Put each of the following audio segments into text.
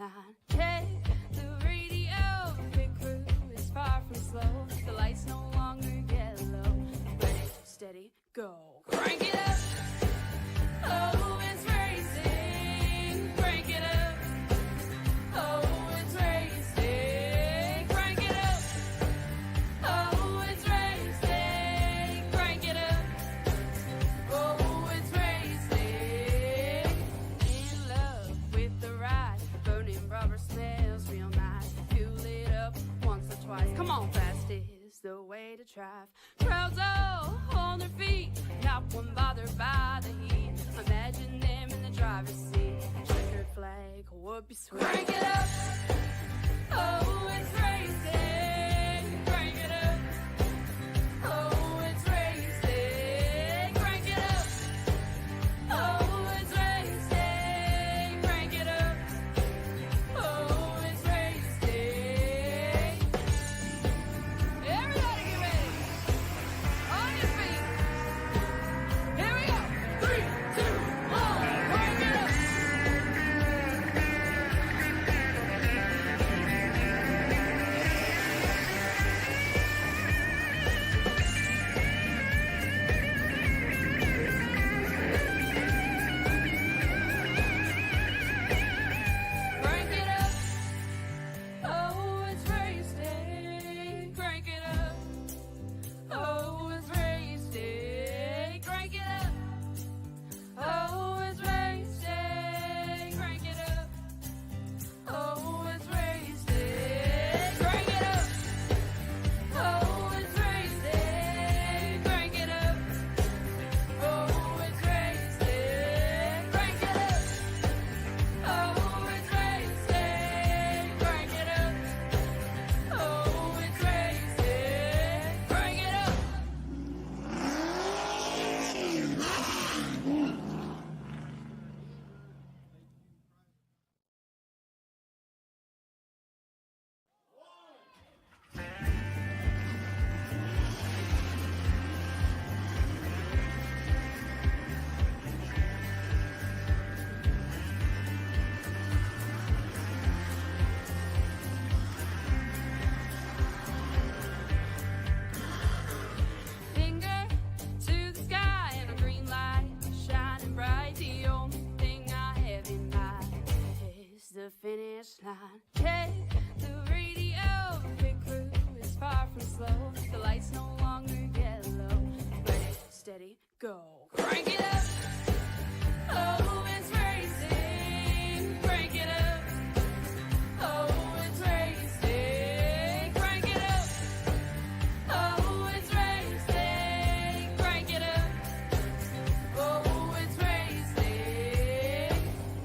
line. Hey, the radio, pit crew is far from slow. The lights no longer yellow. Ready, steady, go. Crank it up. Oh, it's racing. Crank it up. Oh, it's racing. Crank it up. Oh, it's racing. Crank it up. Oh, it's racing. In love with the ride. Burning rubber smells real nice. Fuel it up once or twice. Come on, fast is the way to drive. Crowds all on their feet, not one bothered by the heat. Imagine them in the driver's seat. Checkered flag would be sweet. Crank it up. Oh, it's racing. Crank it up. Oh, it's racing. Crank it up. Oh, it's racing. Crank it up. Oh, it's racing. Everybody get ready. On your feet. Here we go. 3, 2, 1. Crank it up. Crank it up. Oh, it's racing. Crank it up. Oh, it's racing. Crank it up. Oh, it's racing. Crank it up. Oh, it's racing. Crank it up. Oh, it's racing. Crank it up. Oh, it's racing. Crank it up. Oh, it's racing. Crank it up. Oh, it's racing. Crank it up. Finger to the sky and a green light shining bright. The only thing I have in mind is the finish line. Hey, the radio, pit crew is far from slow. The lights no longer yellow. Ready, steady, go. Crank it up. Oh, it's racing. Crank it up. Oh, it's racing. Crank it up. Oh, it's racing. Crank it up. Oh, it's racing.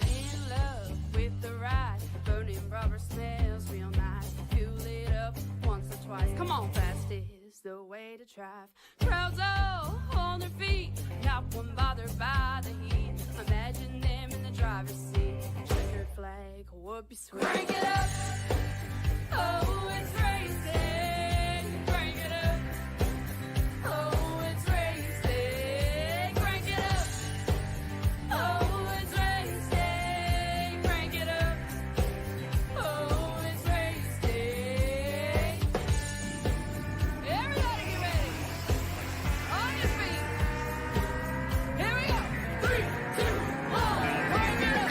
In love with the ride. Burning rubber smells real nice. Fuel it up once or twice. Come on, fast is the way to drive. Crowds all on their feet, not one bothered by the heat. Imagine them in the driver's seat. Checkered flag would be sweet. Crank it up. Oh, it's racing. Crank it up. Oh, it's racing. Crank it up. Oh, it's racing. Crank it up. Oh, it's racing. Everybody get ready. On your feet. Here we go. 3, 2, 1. Crank it up.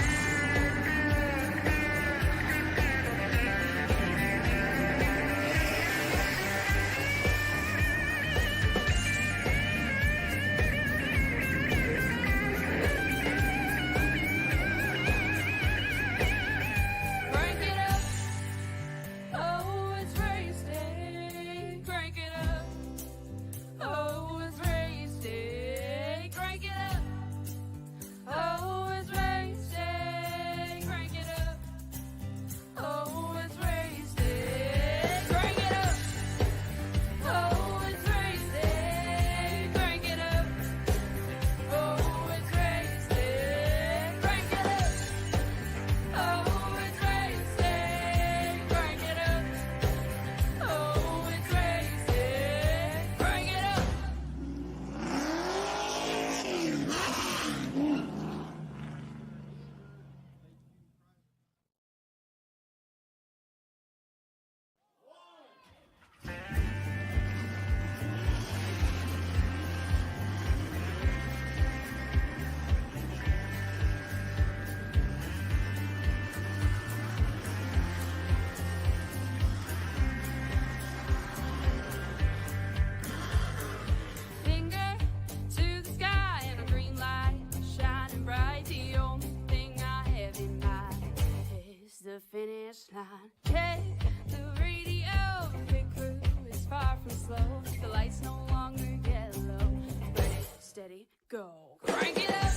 line. Check the radio, pit crew is far from slow. The lights no longer yellow. Ready, steady, go. Crank it up.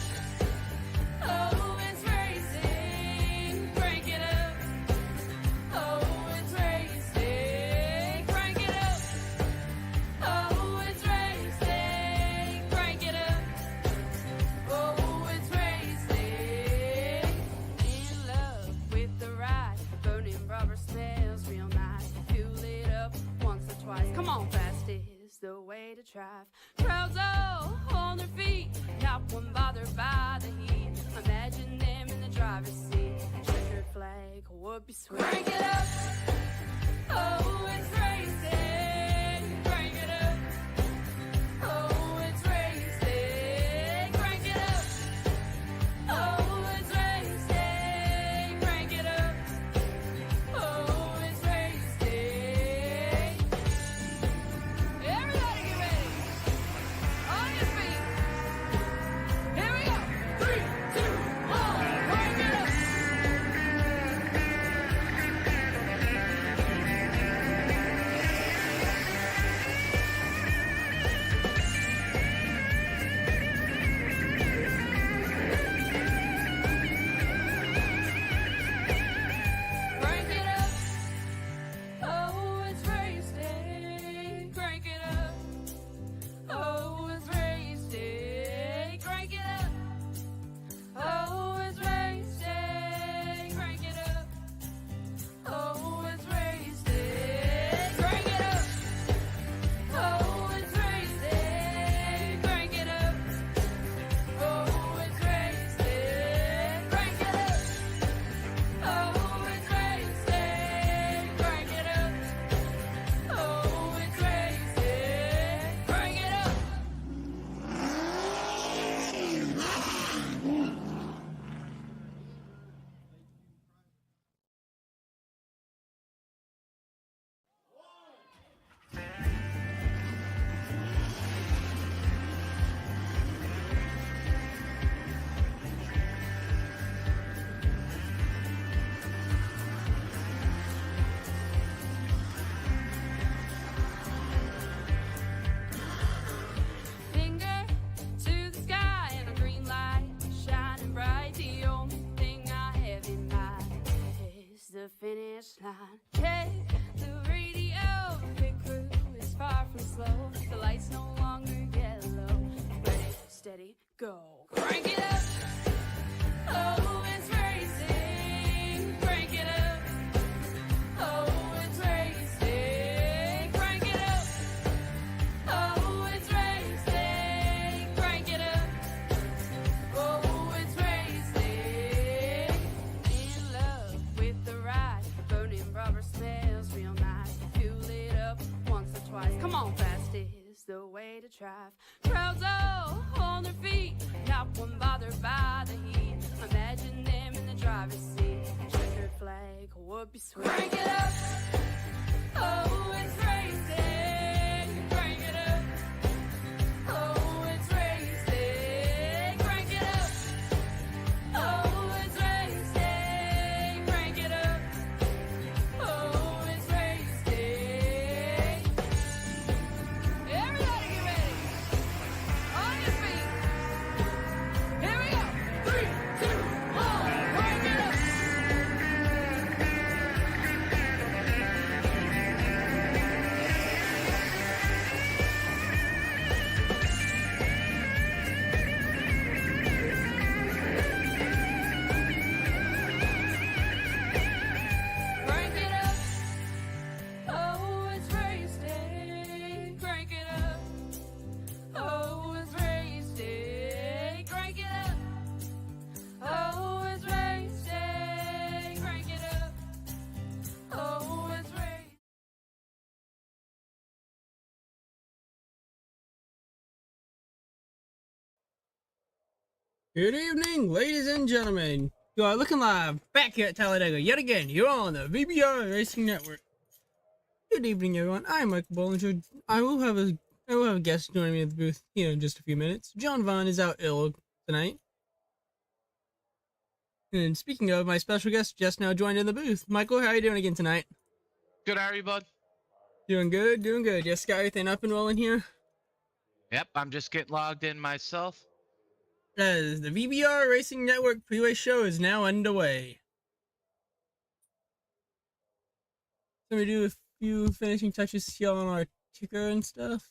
Oh, it's racing. Crank it up. Oh, it's racing. Crank it up. Oh, it's racing. Crank it up. Oh, it's racing. In love with the ride. Burning rubber smells real nice. Fuel it up once or twice. Come on, fast is the way to drive. Crowds all on their feet. Not one bothered by the heat. Imagine them in the driver's seat. Checkered flag would be sweet. Crank it up. Oh, it's racing. Crank it up. Oh, it's racing. Crank it up. Oh, it's racing. Crank it up. Oh, it's racing. Everybody get ready. On your feet. Here we go. 3, 2, 1. Crank it up. Crank it up. Oh, it's racing. Crank it up. Oh, it's racing. Crank it up. Oh, it's racing. Crank it up. Oh, it's racing. Crank it up. Oh, it's racing. Crank it up. Oh, it's racing. Crank it up. Oh, it's racing. Crank it up. Oh, it's racing. Crank it up. Finger to the sky and a green light shining bright. The only thing I have in mind is the finish line. Check the radio, pit crew is far from slow. The lights no longer yellow. Ready, steady, go. Crank it up. Oh, it's racing. Crank it up. Oh, it's racing. Crank it up. Oh, it's racing. Crank it up. Oh, it's racing. In love with the ride. Burning rubber smells real nice. Fuel it up once or twice. Come on, fast is the way to drive. Crowds all on their feet. Not one bothered by the heat. Imagine them in the driver's seat. Checkered flag would be sweet. Crank it up. Oh, it's racing. Crank it up. Oh, it's racing. Crank it up. Oh, it's racing. Crank it up. Oh, it's racing. Everybody get ready. On your feet. Here we go. 3, 2, 1. Crank it up. Crank it up. Oh, it's racing. Crank it up. Oh, it's racing. Crank it up. Oh, it's racing. Crank it up. Oh, it's racing. Good evening, ladies and gentlemen. You are looking live back here at Talladega yet again. You're on the VBR Racing Network. Good evening, everyone. I'm Michael Bollinger. I will have a guest joining me at the booth here in just a few minutes. John Vaughn is out ill tonight. And speaking of, my special guest just now joined in the booth. Michael, how are you doing again tonight? Good, how are you, bud? Doing good, doing good. Just got everything up and rolling here. Yep, I'm just getting logged in myself. As the VBR Racing Network pre-race show is now underway. So we do a few finishing touches here on our ticker and stuff.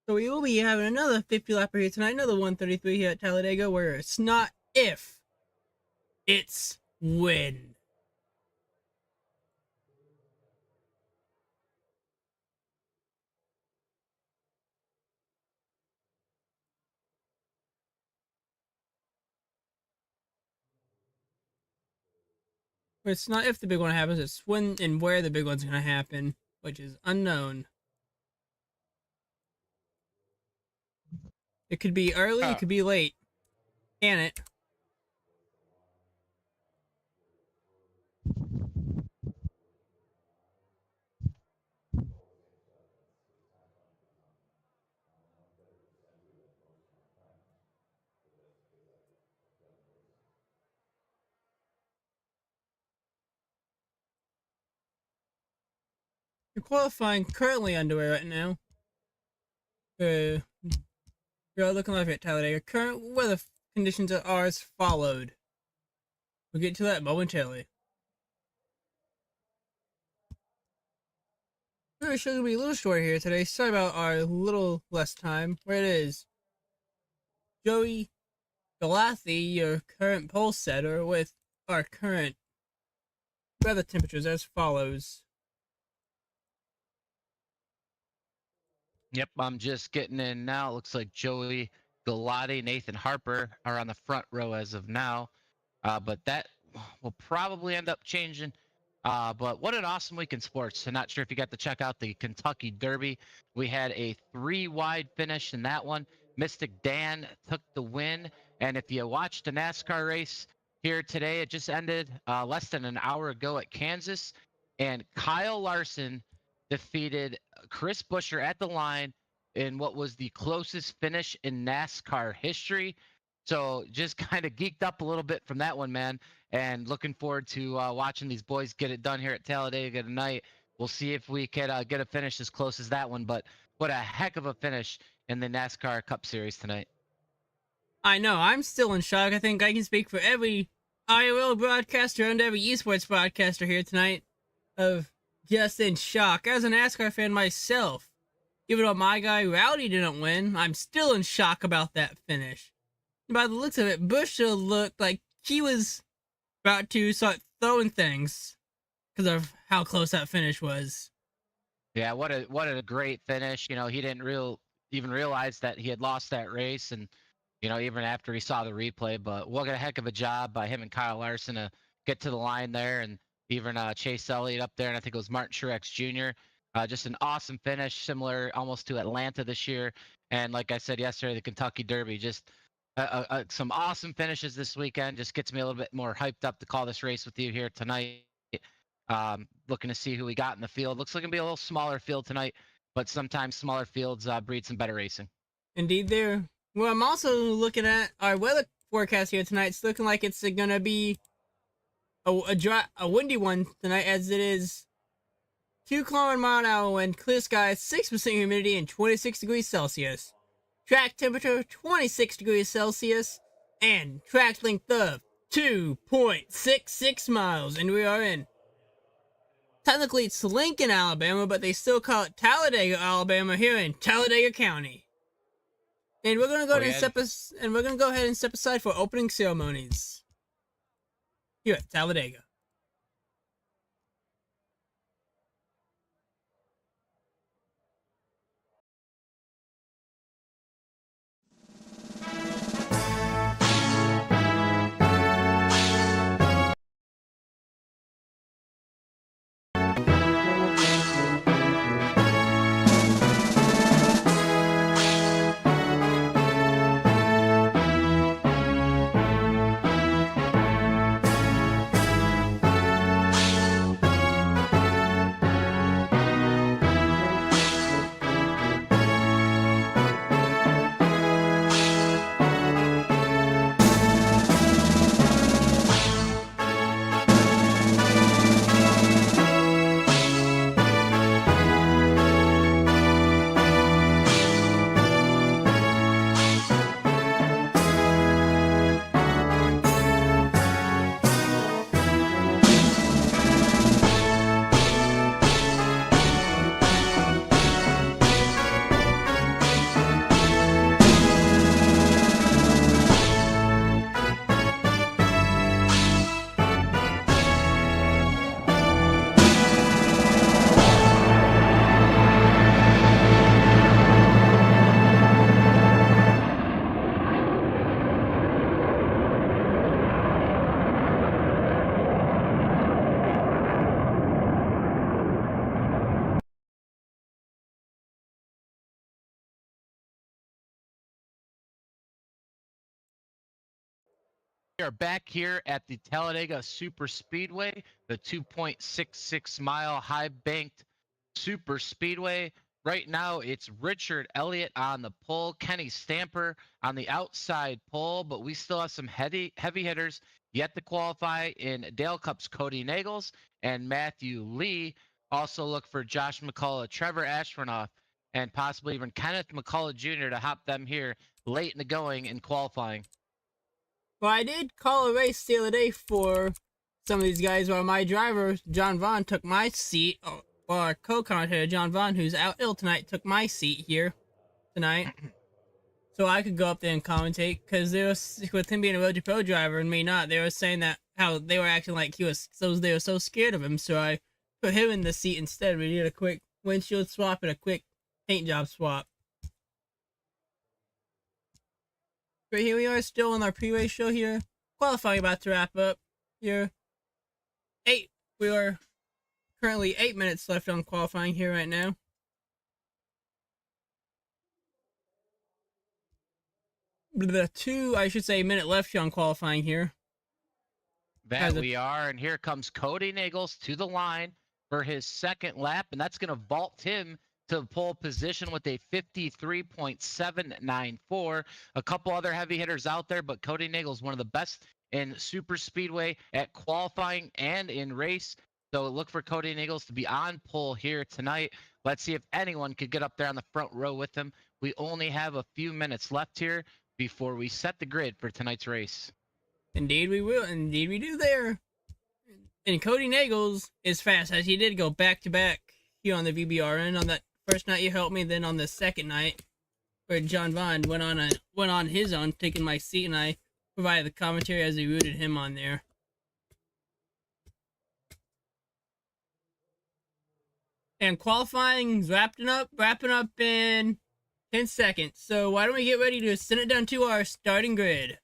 So we will be having another 50 lapper here tonight, another 133 here at Talladega, where it's not if, it's when. It's not if the big one happens, it's when and where the big one's gonna happen, which is unknown. It could be early, it could be late. Can it? The qualifying currently underway right now. You're looking live at Talladega. Current weather conditions are as followed. We'll get to that momentarily. Our show's gonna be a little short here today. Sorry about our little less time. Where it is. Joey Galathi, your current pole setter, with our current weather temperatures as follows. Yep, I'm just getting in now. It looks like Joey Galati, Nathan Harper are on the front row as of now. But that will probably end up changing. But what an awesome week in sports. I'm not sure if you got to check out the Kentucky Derby. We had a 3-wide finish in that one. Mystic Dan took the win. And if you watched the NASCAR race here today, it just ended less than an hour ago at Kansas. And Kyle Larson defeated Chris Buescher at the line in what was the closest finish in NASCAR history. So just kind of geeked up a little bit from that one, man. And looking forward to watching these boys get it done here at Talladega tonight. We'll see if we can get a finish as close as that one. But what a heck of a finish in the NASCAR Cup Series tonight. I know, I'm still in shock. I think I can speak for every IRL broadcaster and every esports broadcaster here tonight of just in shock. As an NASCAR fan myself, even though my guy Rowdy didn't win, I'm still in shock about that finish. By the looks of it, Buescher looked like he was about to start throwing things because of how close that finish was. Yeah, what a great finish. You know, he didn't even realize that he had lost that race, and even after he saw the replay. But what a heck of a job by him and Kyle Larson to get to the line there, and even Chase Elliott up there, and I think it was Martin Truex Jr. Just an awesome finish, similar almost to Atlanta this year. And like I said yesterday, the Kentucky Derby, just some awesome finishes this weekend. Just gets me a little bit more hyped up to call this race with you here tonight. Looking to see who we got in the field. Looks like it'll be a little smaller field tonight, but sometimes smaller fields breed some better racing. Indeed, there. Well, I'm also looking at our weather forecast here tonight. It's looking like it's gonna be a windy one tonight, as it is 2 km/h wind, clear skies, 6% humidity, and 26 degrees Celsius. Track temperature 26 degrees Celsius, and track length of 2.66 miles. And we are in. Technically, it's Lincoln, Alabama, but they still call it Talladega, Alabama, here in Talladega County. And we're gonna go ahead and step aside for opening ceremonies here at Talladega. We are back here at the Talladega Super Speedway, the 2.66 mile high banked Super Speedway. Right now, it's Richard Elliott on the pole, Kenny Stamper on the outside pole, but we still have some heavy hitters yet to qualify in Dale Cup's Cody Nagels and Matthew Lee. Also look for Josh McCullough, Trevor Ashburnoff, and possibly even Kenneth McCullough Jr. to hop them here late in the going in qualifying. Well, I did call a race the other day for some of these guys while my driver, John Vaughn, took my seat. Well, our co-commentator, John Vaughn, who's out ill tonight, took my seat here tonight. So I could go up there and commentate, because with him being a Road to Pro driver and me not, they were saying that how they were acting like they were so scared of him, so I put him in the seat instead. We did a quick windshield swap and a quick paint job swap. But here we are, still on our pre-race show here. Qualifying about to wrap up here. We are currently 8 minutes left on qualifying here right now. Minute left here on qualifying here. That we are, and here comes Cody Nagels to the line for his second lap, and that's going to vault him to pole position with a 53.794. A couple other heavy hitters out there, but Cody Nagels, one of the best in Super Speedway at qualifying and in race. So look for Cody Nagels to be on pole here tonight. Let's see if anyone could get up there on the front row with him. We only have a few minutes left here before we set the grid for tonight's race. Indeed we will. Indeed we do there. And Cody Nagels is fast, as he did go back-to-back here on the VBRN on that first night you helped me, then on the second night where John Vaughn went on his own, taking my seat, and I provided the commentary as he rooted him on there. And qualifying's wrapping up in 10 seconds. So why don't we get ready to send it down to our starting grid?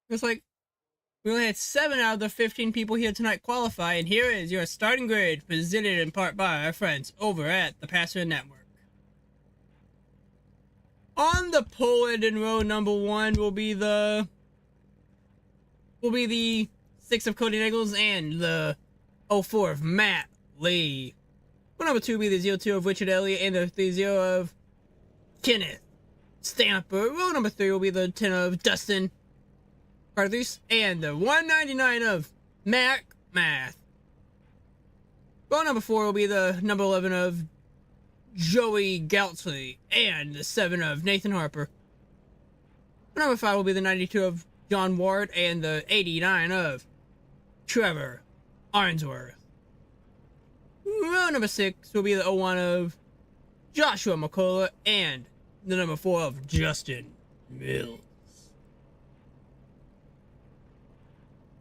Looks like we only had 7 out of the 15 people here tonight qualify, and here is your starting grid, presented in part by our friends over at the Passer Network. On the pole and in row number 1 will be the 6 of Cody Nagels and the 04 of Matt Lee. Row number 2 will be the 02 of Richard Elliott and the 30 of Kenneth Stamper. Row number 3 will be the 10 of Dustin Carthus and the 199 of Mac Math. Row number 4 will be the number 11 of Joey Galtley and the 7 of Nathan Harper. Row number 5 will be the 92 of John Ward and the 89 of Trevor Arnsworth. Row number 6 will be the 01 of Joshua McCullough and the number 4 of Justin Mills.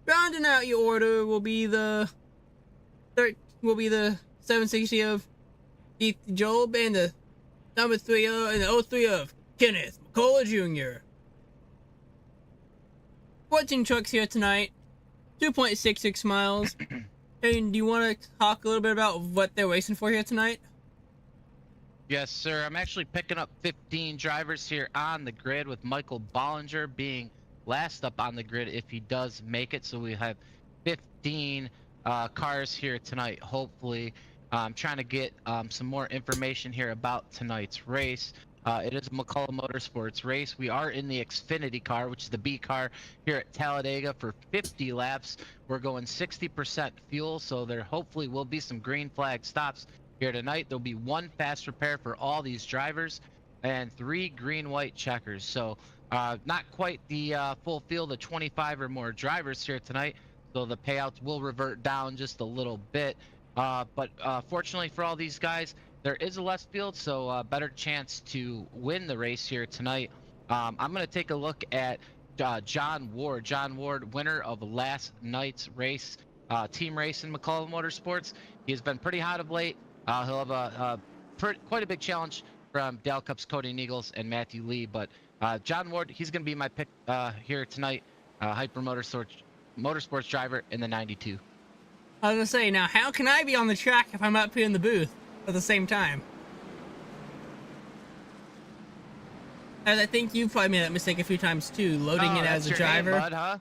Rounding out your order will be the 760 of Keith Job and the number 3 and the 03 of Kenneth McCullough Jr. 14 trucks here tonight, 2.66 miles. And do you want to talk a little bit about what they're racing for here tonight? Yes, sir. I'm actually picking up 15 drivers here on the grid, with Michael Bollinger being last up on the grid if he does make it. So we have 15 cars here tonight, hopefully. I'm trying to get some more information here about tonight's race. It is a McCullough Motorsports race. We are in the Xfinity car, which is the B car here at Talladega for 50 laps. We're going 60% fuel, so there hopefully will be some green flag stops here tonight. There'll be 1 fast repair for all these drivers and 3 green-white checkers. So not quite the full field of 25 or more drivers here tonight, so the payouts will revert down just a little bit. But fortunately for all these guys, there is a less field, so a better chance to win the race here tonight. I'm going to take a look at John Ward. John Ward, winner of last night's race, team race in McCullough Motorsports. He has been pretty hot of late. He'll have quite a big challenge from Dale Cup's Cody Nagels and Matthew Lee. But John Ward, he's going to be my pick here tonight. Hyper Motorsports driver in the 92. I was going to say, now how can I be on the track if I'm up here in the booth at the same time? As I think you probably made that mistake a few times too, loading it as a that's your name, driver. bud, huh?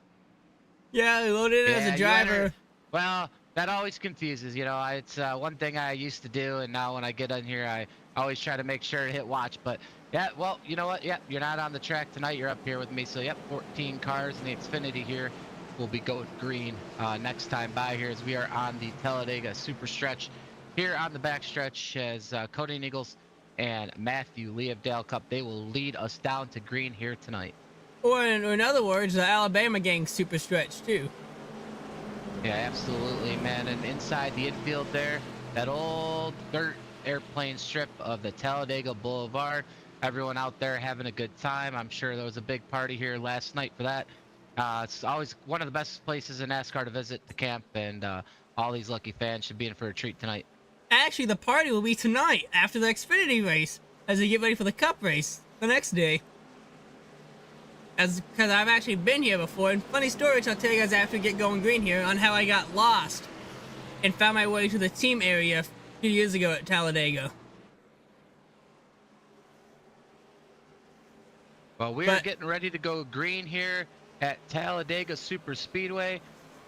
Yeah, I loaded it as Yeah, a you driver. entered- Well, that always confuses, you know. It's one thing I used to do, and now when I get on here, I always try to make sure to hit watch. But yeah, well, you know what? Yep, you're not on the track tonight. You're up here with me. So yep, 14 cars in the Xfinity here will be going green next time by here as we are on the Talladega Super Stretch here on the backstretch as Cody Nichols and Matthew Lee of Dale Cup, they will lead us down to green here tonight. Or in other words, the Alabama gang super stretch too. Yeah, absolutely, man. And inside the infield there, that old dirt airplane strip of the Talladega Boulevard. Everyone out there having a good time. I'm sure there was a big party here last night for that. It's always one of the best places in NASCAR to visit the camp, and all these lucky fans should be in for a treat tonight. Actually, the party will be tonight after the Xfinity race as they get ready for the Cup race the next day. Because I've actually been here before, and funny story which I'll tell you guys after we get going green here on how I got lost and found my way to the team area a few years ago at Talladega. Well, we're getting ready to go green here at Talladega Super Speedway.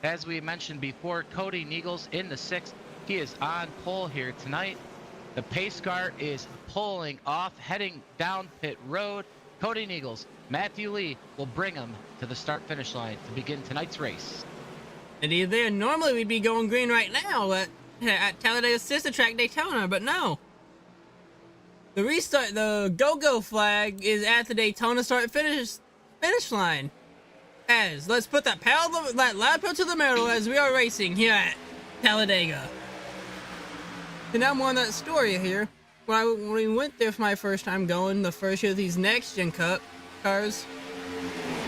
As we mentioned before, Cody Nichols in the 6th. He is on pole here tonight. The pace car is pulling off, heading down pit road. Cody Nichols, Matthew Lee will bring him to the start-finish line to begin tonight's race. Indeed, there. Normally we'd be going green right now at Talladega's sister track Daytona, but no. The restart, the go-go flag is at the Daytona finish line. Let's put that loud pedal to the metal as we are racing here at Talladega. And now more on that story here. When we went there for my first time going, the first year of these Next Gen Cup cars,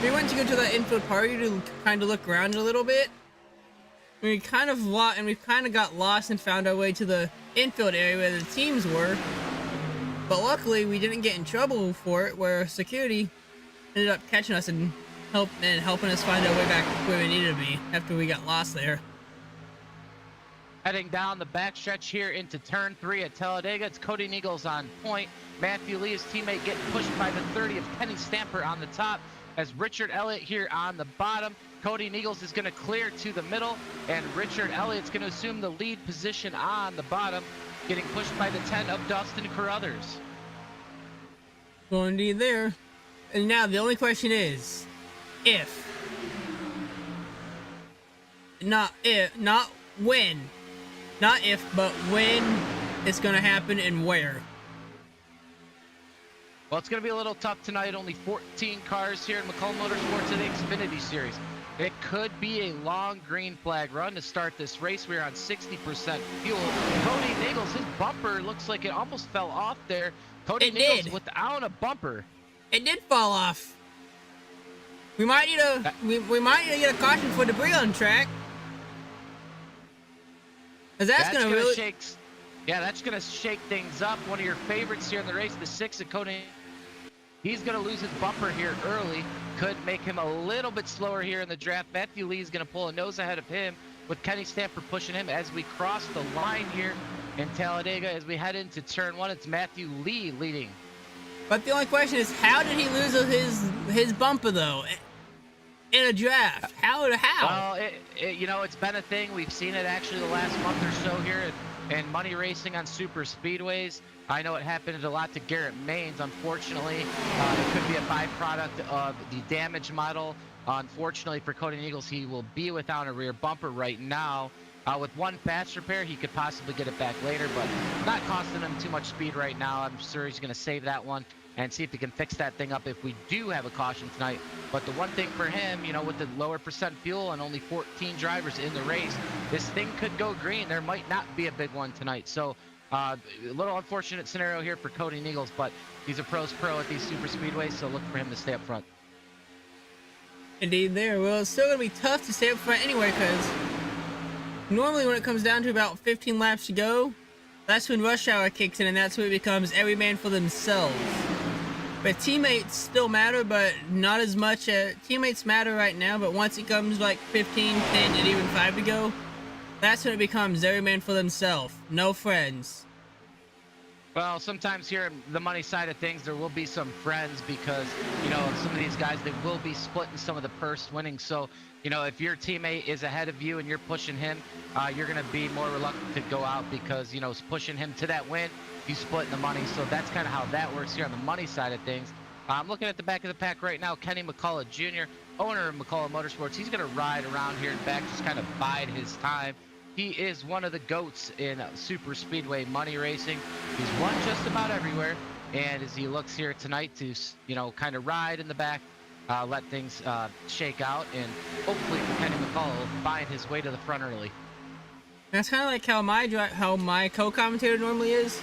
we went to go to that infield party to kind of look around a little bit. We kind of got lost and found our way to the infield area where the teams were. But luckily, we didn't get in trouble for it, where security ended up catching us and helping us find our way back where we needed to be after we got lost there. Heading down the backstretch here into turn 3 at Talladega, it's Cody Nichols on point. Matthew Lee, his teammate, getting pushed by the 30 of Kenny Stamper on the top. As Richard Elliott here on the bottom. Cody Nichols is going to clear to the middle, and Richard Elliott's going to assume the lead position on the bottom, getting pushed by the 10 of Dustin Carruthers. Well, indeed there. And now the only question is, not when it's going to happen and where. Well, it's going to be a little tough tonight. Only 14 cars here in McCullough Motorsports in the Xfinity Series. It could be a long green flag run to start this race. We're on 60% fuel. Cody Nichols, his bumper looks like it almost fell off there. Cody Nichols without a bumper. It did fall off. We might need to get a caution for debris on track. That's gonna really shake. Yeah, that's gonna shake things up. One of your favorites here in the race, the 6 of Cody. He's gonna lose his bumper here early. Could make him a little bit slower here in the draft. Matthew Lee is gonna pull a nose ahead of him, with Kenny Stamper pushing him as we cross the line here in Talladega. As we head into turn 1, it's Matthew Lee leading. But the only question is, how did he lose his bumper though? In a draft, how? Well, it's been a thing. We've seen it actually the last month or so here in money racing on super speedways. I know it happened a lot to Garrett Maines, unfortunately. It could be a byproduct of the damage model. Unfortunately for Cody Nichols, he will be without a rear bumper right now. With one fast repair, he could possibly get it back later, but not costing him too much speed right now. I'm sure he's going to save that one and see if he can fix that thing up if we do have a caution tonight. But the one thing for him, with the lower percent fuel and only 14 drivers in the race, this thing could go green. There might not be a big one tonight. So a little unfortunate scenario here for Cody Nichols, but he's a pro at these super speedways, so look for him to stay up front. Indeed there. Well, it's still going to be tough to stay up front anyway, because normally when it comes down to about 15 laps to go, that's when rush hour kicks in, and that's when it becomes every man for themselves. But teammates still matter, but not as much. Teammates matter right now, but once it comes like 15, 10, and even 5 to go, that's when it becomes every man for themselves. No friends. Well, sometimes here in the money side of things, there will be some friends because, you know, some of these guys, they will be splitting some of the purse winnings. So, you know, if your teammate is ahead of you and you're pushing him, you're going to be more reluctant to go out because, you know, pushing him to that win, you split the money. So that's kind of how that works here on the money side of things. I'm looking at the back of the pack right now. Kenny McCullough Jr., owner of McCullough Motorsports, he's going to ride around here in back, just kind of bide his time. He is one of the GOATs in super speedway money racing. He's won just about everywhere. And as he looks here tonight to, you know, kind of ride in the back, let things shake out, and hopefully Kenny McCullough will find his way to the front early. That's kind of like how my co-commentator normally is.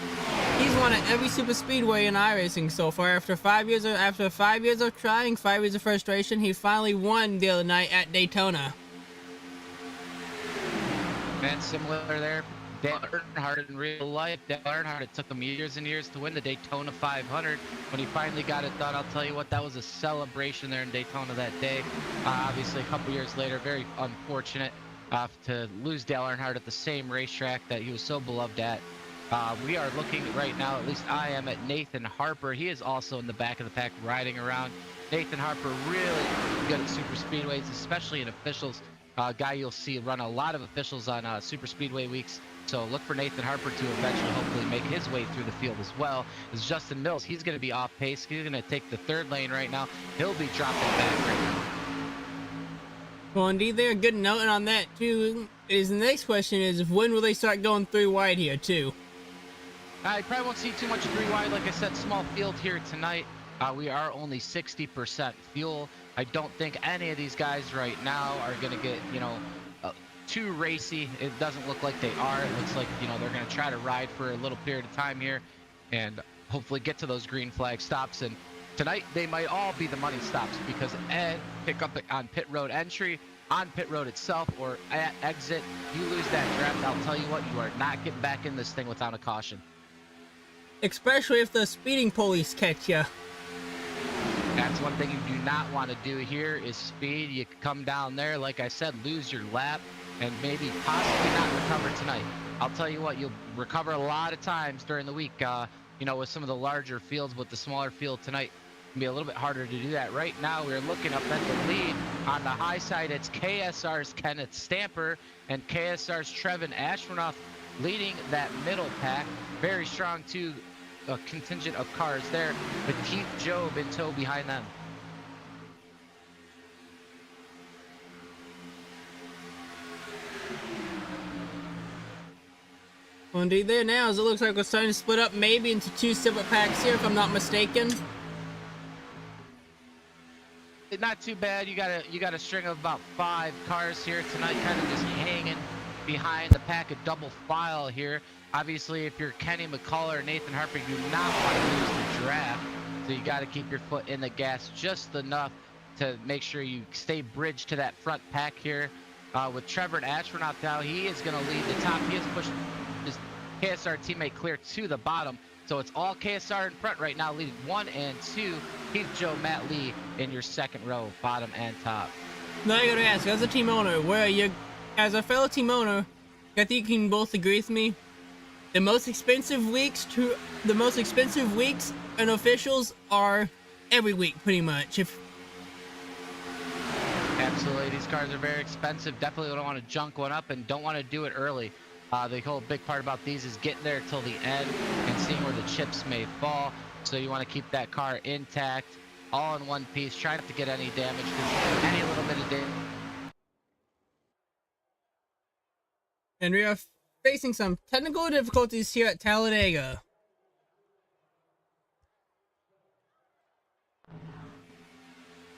He's won at every super speedway in iRacing so far. After 5 years of trying, 5 years of frustration, he finally won the other night at Daytona. And similar there, Dale Earnhardt in real life. Dale Earnhardt, it took him years and years to win the Daytona 500. When he finally got it done, I'll tell you what, that was a celebration there in Daytona that day. Obviously, a couple years later, very unfortunate to lose Dale Earnhardt at the same racetrack that he was so beloved at. We are looking right now, at least I am, at Nathan Harper. He is also in the back of the pack riding around. Nathan Harper really good at super speedways, especially in officials. Guy you'll see run a lot of officials on super speedway weeks. So look for Nathan Harper to eventually hopefully make his way through the field as well. As Justin Mills, he's going to be off pace. He's going to take the third lane right now. He'll be dropping back right now. Well, indeed, they're a good note, and on that too is the next question is when will they start going 3 wide here too? I probably won't see too much 3 wide. Like I said, small field here tonight. We are only 60% fuel. I don't think any of these guys right now are going to get, you know, too racy. It doesn't look like they are. It looks like, you know, they're going to try to ride for a little period of time here and hopefully get to those green flag stops. And tonight they might all be the money stops because pick up on pit road entry, on pit road itself, or at exit. You lose that draft, I'll tell you what, you are not getting back in this thing without a caution. Especially if the speeding police catch you. That's one thing you do not want to do here is speed. You could come down there, like I said, lose your lap, and maybe possibly not recover tonight. I'll tell you what, you'll recover a lot of times during the week, you know, with some of the larger fields. With the smaller field tonight, it'll be a little bit harder to do that. Right now, we're looking up at the lead. On the high side, it's KSR's Kenneth Stamper and KSR's Trevin Ashmanoff leading that middle pack. Very strong, too. A contingent of cars there, but Keith Job in tow behind them. Well, indeed, there now, as it looks like we're starting to split up maybe into 2 separate packs here, if I'm not mistaken. Not too bad. You got a string of about 5 cars here tonight, kind of just hanging behind the pack, a double file here. Obviously, if you're Kenny McCullough or Nathan Harper, you do not want to lose the draft. So you got to keep your foot in the gas just enough to make sure you stay bridged to that front pack here. With Trevor Ashford now, he is going to lead the top. He has pushed his KSR teammate clear to the bottom. So it's all KSR in front right now, leading 1 and 2. Keith Joe, Matt Lee in your second row, bottom and top. Now I gotta ask, as a team owner, where you, as a fellow team owner, I think you can both agree with me. The most expensive weeks and officials are every week, pretty much. Absolutely, these cars are very expensive. Definitely don't want to junk one up and don't want to do it early. The whole big part about these is getting there till the end and seeing where the chips may fall. So you want to keep that car intact, all in one piece. Try not to get any damage, because any little bit of damage. And we are facing some technical difficulties here at Talladega.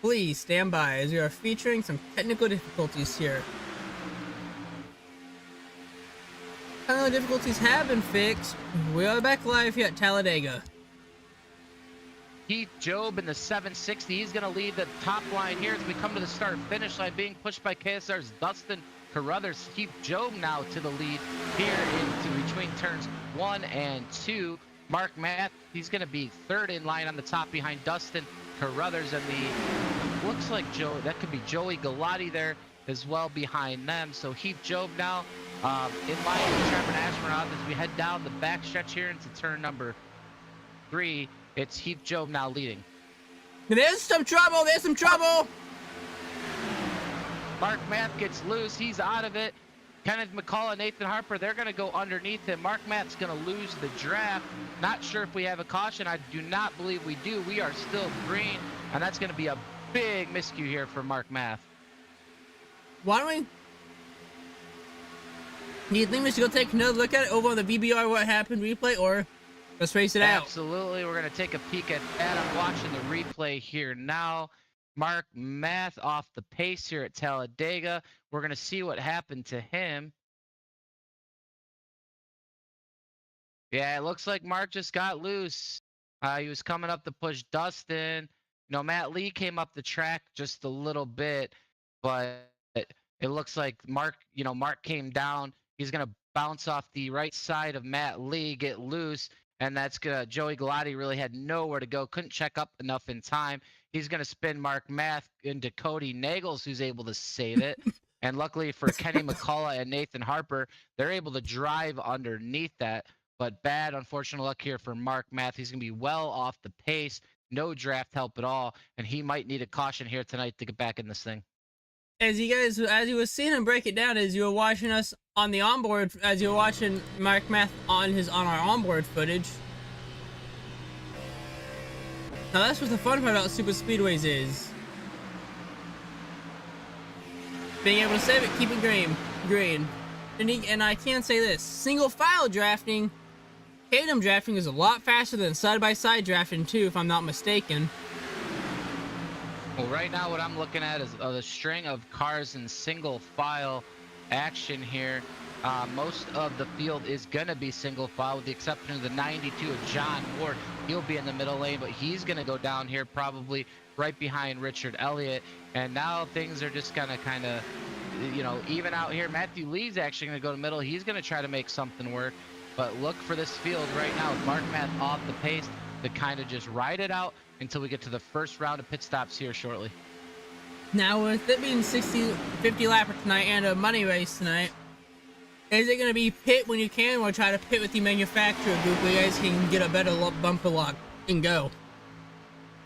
Please stand by as we are featuring some technical difficulties here. Technical difficulties have been fixed. We are back live here at Talladega. Keith Job in the 760. He's going to lead the top line here as we come to the start-finish line, being pushed by KSR's Dustin Carruthers. Keith Job now to the lead here into between turns 1 and 2. Mark Math, he's going to be third in line on the top behind Dustin Carruthers, and the looks like that could be Joey Galati there as well behind them. So Heath Job now in line with Trevor Astronaut as we head down the back stretch here into turn number 3. It's Heath Job now leading. There's some trouble. There's some trouble. Mark Math gets loose. He's out of it. Kenneth McCullough, Nathan Harper, they're going to go underneath him. Mark Math's going to lose the draft. Not sure if we have a caution. I do not believe we do. We are still green, and that's going to be a big miscue here for Mark Math. Why don't we? Do you think we should go take another look at it over on the VBR what happened replay, or let's race it out? Absolutely. We're going to take a peek at that. I'm watching the replay here now. Mark Math off the pace here at Talladega. We're going to see what happened to him. Yeah, it looks like Mark just got loose. He was coming up to push Dustin. You know, Matt Lee came up the track just a little bit, but it looks like Mark came down. He's going to bounce off the right side of Matt Lee, get loose, and that's going to, Joey Galati really had nowhere to go, couldn't check up enough in time. He's going to spin Mark Math into Cody Nagels, who's able to save it. And luckily for Kenny McCullough and Nathan Harper, they're able to drive underneath that. But bad, unfortunate luck here for Mark Math. He's going to be well off the pace, no draft help at all, and he might need a caution here tonight to get back in this thing. As you were seeing him break it down, as you were watching us on the onboard, as you were watching Mark Math on our onboard footage. Now that's what the fun part about super speedways is. Being able to save it, keep it green. And I can say this, single file drafting, tandem drafting is a lot faster than side-by-side drafting too, if I'm not mistaken. Well, right now what I'm looking at is the string of cars in single file action here. Most of the field is going to be single file with the exception of the 92 of John Ward. He'll be in the middle lane, but he's going to go down here probably right behind Richard Elliott. And now things are just going to kind of, even out here. Matthew Lee's actually going to go to the middle. He's going to try to make something work. But look for this field right now with Mark Math off the pace to kind of just ride it out until we get to the first round of pit stops here shortly. Now, with it being 50 lapper tonight and a money race tonight, is it going to be pit when you can, or try to pit with the manufacturer group where you guys can get a better bumper lock and go?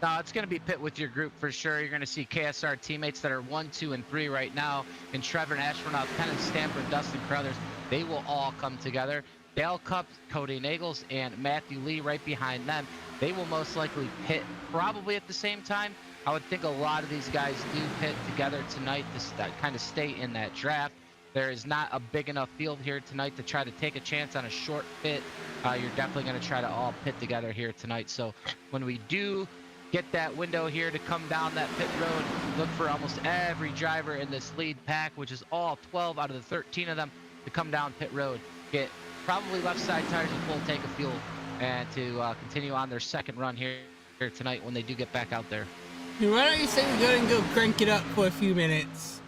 No, it's going to be pit with your group for sure. You're going to see KSR teammates that are 1, 2, and 3 right now, and Trevor Astronaut, Kenneth Stamper, and Dustin Crothers. They will all come together. Dale Cup, Cody Nagels, and Matthew Lee right behind them. They will most likely pit probably at the same time. I would think a lot of these guys do pit together tonight to kind of stay in that draft. There is not a big enough field here tonight to try to take a chance on a short pit. You're definitely going to try to all pit together here tonight. So when we do get that window here to come down that pit road, look for almost every driver in this lead pack, which is all 12 out of the 13 of them, to come down pit road, get probably left side tires and full tank of fuel, and to continue on their second run here tonight when they do get back out there. Why don't you say we go ahead and go crank it up for a few minutes?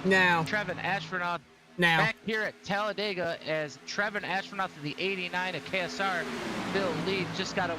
Now, Trevor Astronaut. now. Back here at Talladega, as Trevor Astronaut of the 89 of KSR, Bill Lee just got a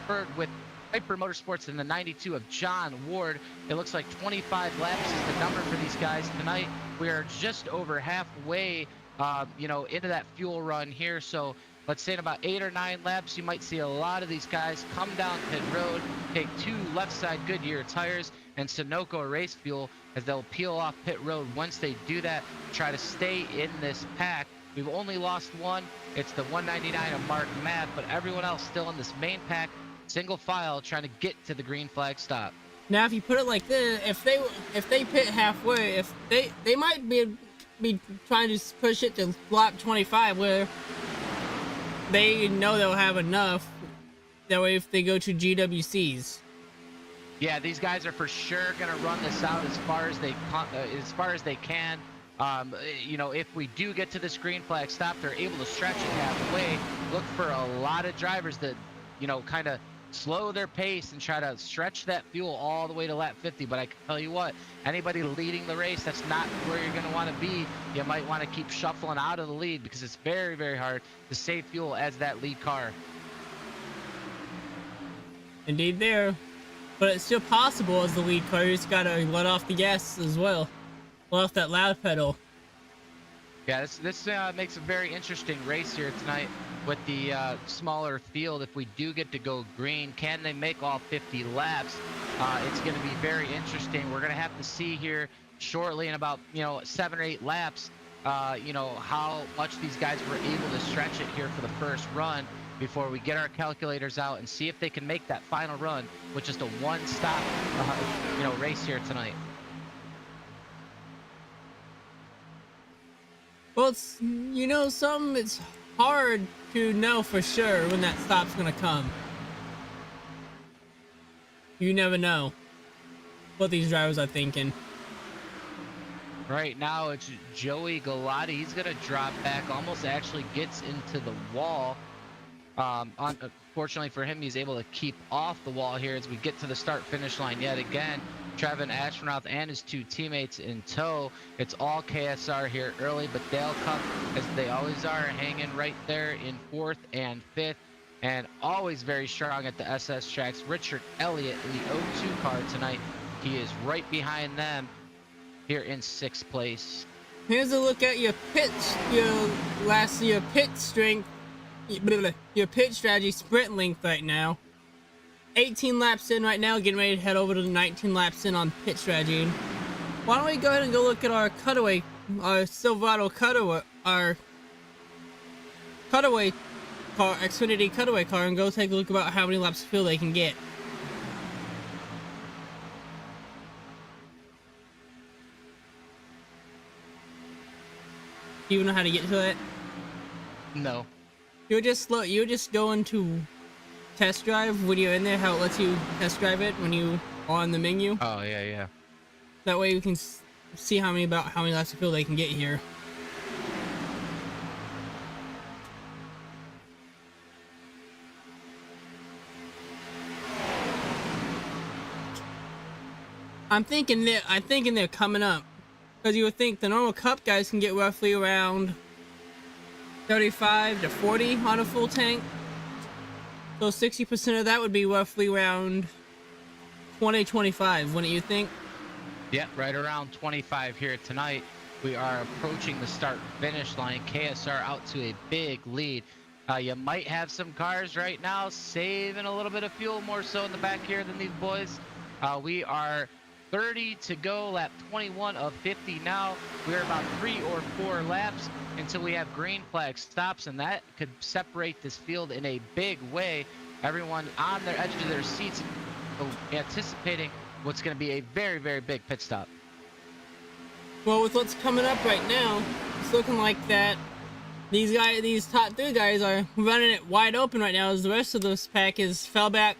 word with Hyper Motorsports in the 92 of John Ward. It looks like 25 laps is the number for these guys tonight. We are just over halfway, into that fuel run here. So let's say in about 8 or 9 laps, you might see a lot of these guys come down pit road, take 2 left side Goodyear tires and Sunoco race fuel, as they'll peel off pit road. Once they do that, try to stay in this pack. We've only lost one. It's the 199 of Mark Matt, but everyone else still in this main pack, single file, trying to get to the green flag stop. Now, if you put it like this, if they pit halfway, if they might be trying to push it to lap 25, where they know they'll have enough. That way, if they go to GWCs. Yeah, these guys are for sure gonna run this out as far as they can. If we do get to this green flag stop, they're able to stretch it halfway. Look for a lot of drivers that, kind of slow their pace and try to stretch that fuel all the way to lap 50. But I can tell you what, anybody leading the race, that's not where you're going to want to be. You might want to keep shuffling out of the lead, because it's very, very hard to save fuel as that lead car. Indeed there. But it's still possible as the lead car. You just got to let off the gas as well. Let off that loud pedal. Yeah, this makes a very interesting race here tonight with the smaller field. If we do get to go green, can they make all 50 laps? It's going to be very interesting. We're going to have to see here shortly in about 7 or 8 laps, how much these guys were able to stretch it here for the first run before we get our calculators out and see if they can make that final run with just a one-stop, race here tonight. Well, it's it's hard to know for sure when that stop's gonna come. You never know what these drivers are thinking. Right now, it's Joey Galati. He's gonna drop back, almost actually gets into the wall. Unfortunately for him, he's able to keep off the wall here as we get to the start-finish line yet again. Trevin Astronaut and his 2 teammates in tow. It's all KSR here early, but Dale Cup, as they always are, hanging right there in 4th and 5th, and always very strong at the SS tracks. Richard Elliott in the O2 car tonight. He is right behind them here in 6th place. Here's a look at your pit strength, your pit strategy sprint length right now. 18 laps in right now, getting ready to head over to the 19 laps in on pit strategy. Why don't we go ahead and go look at our cutaway, our Silverado cutaway, our cutaway car, Xfinity cutaway car, and go take a look about how many laps of fuel they can get. Do you know how to get to that? No. You're just go into test drive when you're in there, how it lets you test drive it when you are on the menu. Oh, yeah. That way you can see how many laps of fuel they can get here. I'm thinking they're coming up, because you would think the normal Cup guys can get roughly around 35 to 40 on a full tank. So 60% of that would be roughly around 20-25, wouldn't you think? Yeah, right around 25 here tonight. We are approaching the start-finish line. KSR out to a big lead. You might have some cars right now saving a little bit of fuel, more so in the back here than these boys. We are 30 to go, lap 21 of 50 now. We're about 3 or 4 laps until we have green flag stops, and that could separate this field in a big way. Everyone on their edge of their seats anticipating what's going to be a very, very big pit stop. Well, with what's coming up right now, it's looking like that these top 3 guys are running it wide open right now, as the rest of this pack fell back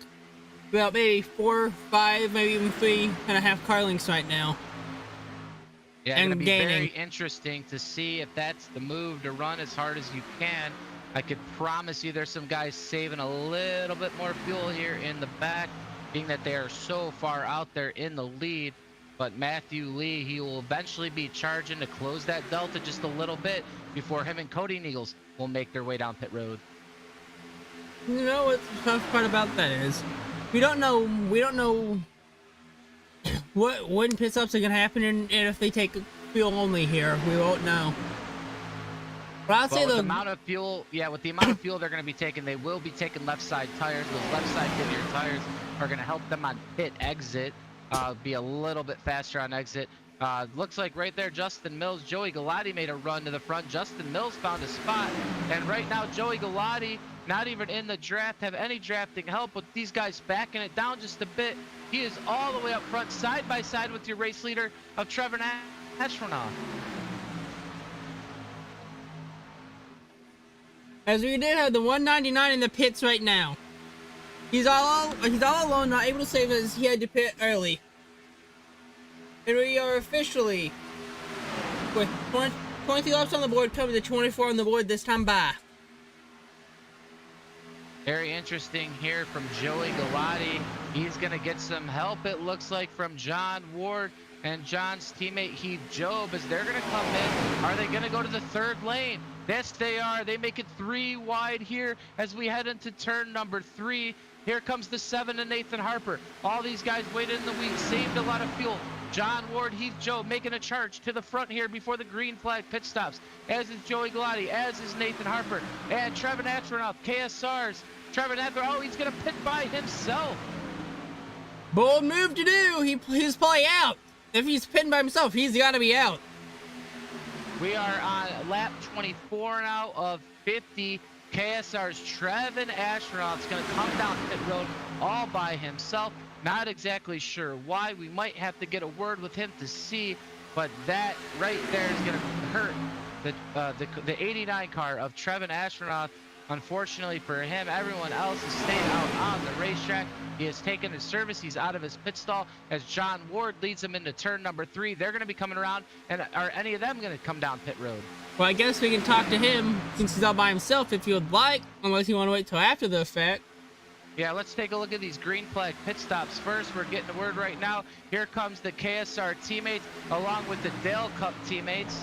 about maybe 4, 5, maybe even 3.5 car lengths right now. Yeah, and it's gonna be gaining. very interesting to see if that's the move, to run as hard as you can. I could promise you there's some guys saving a little bit more fuel here in the back, being that they are so far out there in the lead. But Matthew Lee, he will eventually be charging to close that delta just a little bit before him and Cody Neagles will make their way down pit road. You know what the tough part about that is? We don't know when pit stops are gonna happen and if they take fuel only here. We won't know. But I'll say With the the amount of fuel, with the amount of fuel they're going to be taking, they will be taking left side tires. Those left side Goodyear tires are going to help them on pit exit, be a little bit faster on exit. Looks like right there, Justin Mills, Joey Galati made a run to the front. Justin Mills found a spot, and right now Joey Galati, not even in the draft, have any drafting help, with these guys backing it down just a bit. He is all the way up front, side by side with your race leader of Trevor Astronaut. As we did have the 199 in the pits right now. He's all alone, not able to save as he had to pit early. And we are officially with 23 laps on the board, coming to 24 on the board this time by. Very interesting here from Joey Galati. He's going to get some help, it looks like, from John Ward and John's teammate Heath Job as they're going to come in. Are they going to go to the third lane? Yes, they are. They make it 3 wide here as we head into turn number 3. Here comes the 7 and Nathan Harper. All these guys waited in the weeds, saved a lot of fuel. John Ward, Heath Job making a charge to the front here before the green flag pit stops, as is Joey Galati, as is Nathan Harper, and Trevor Astronaut, KSR's Trevor Astronaut. Oh, he's going to pit by himself. Bold move to do. He's probably out. If he's pitting by himself, he's got to be out. We are on lap 24 now of 50. KSR's Trevin Astronaut's going to come down pit road all by himself. Not exactly sure why. We might have to get a word with him to see, but that right there is going to hurt the 89 car of Trevin Astronaut. Unfortunately for him, everyone else is staying out on the racetrack. He has taken his service. He's out of his pit stall as John Ward leads him into turn number 3. They're going to be coming around, and are any of them going to come down pit road? Well, I guess we can talk to him since he's out by himself if you would like, unless you want to wait till after the effect. Yeah, let's take a look at these green flag pit stops first. We're getting a word right now. Here comes the KSR teammates along with the Dale Cup teammates.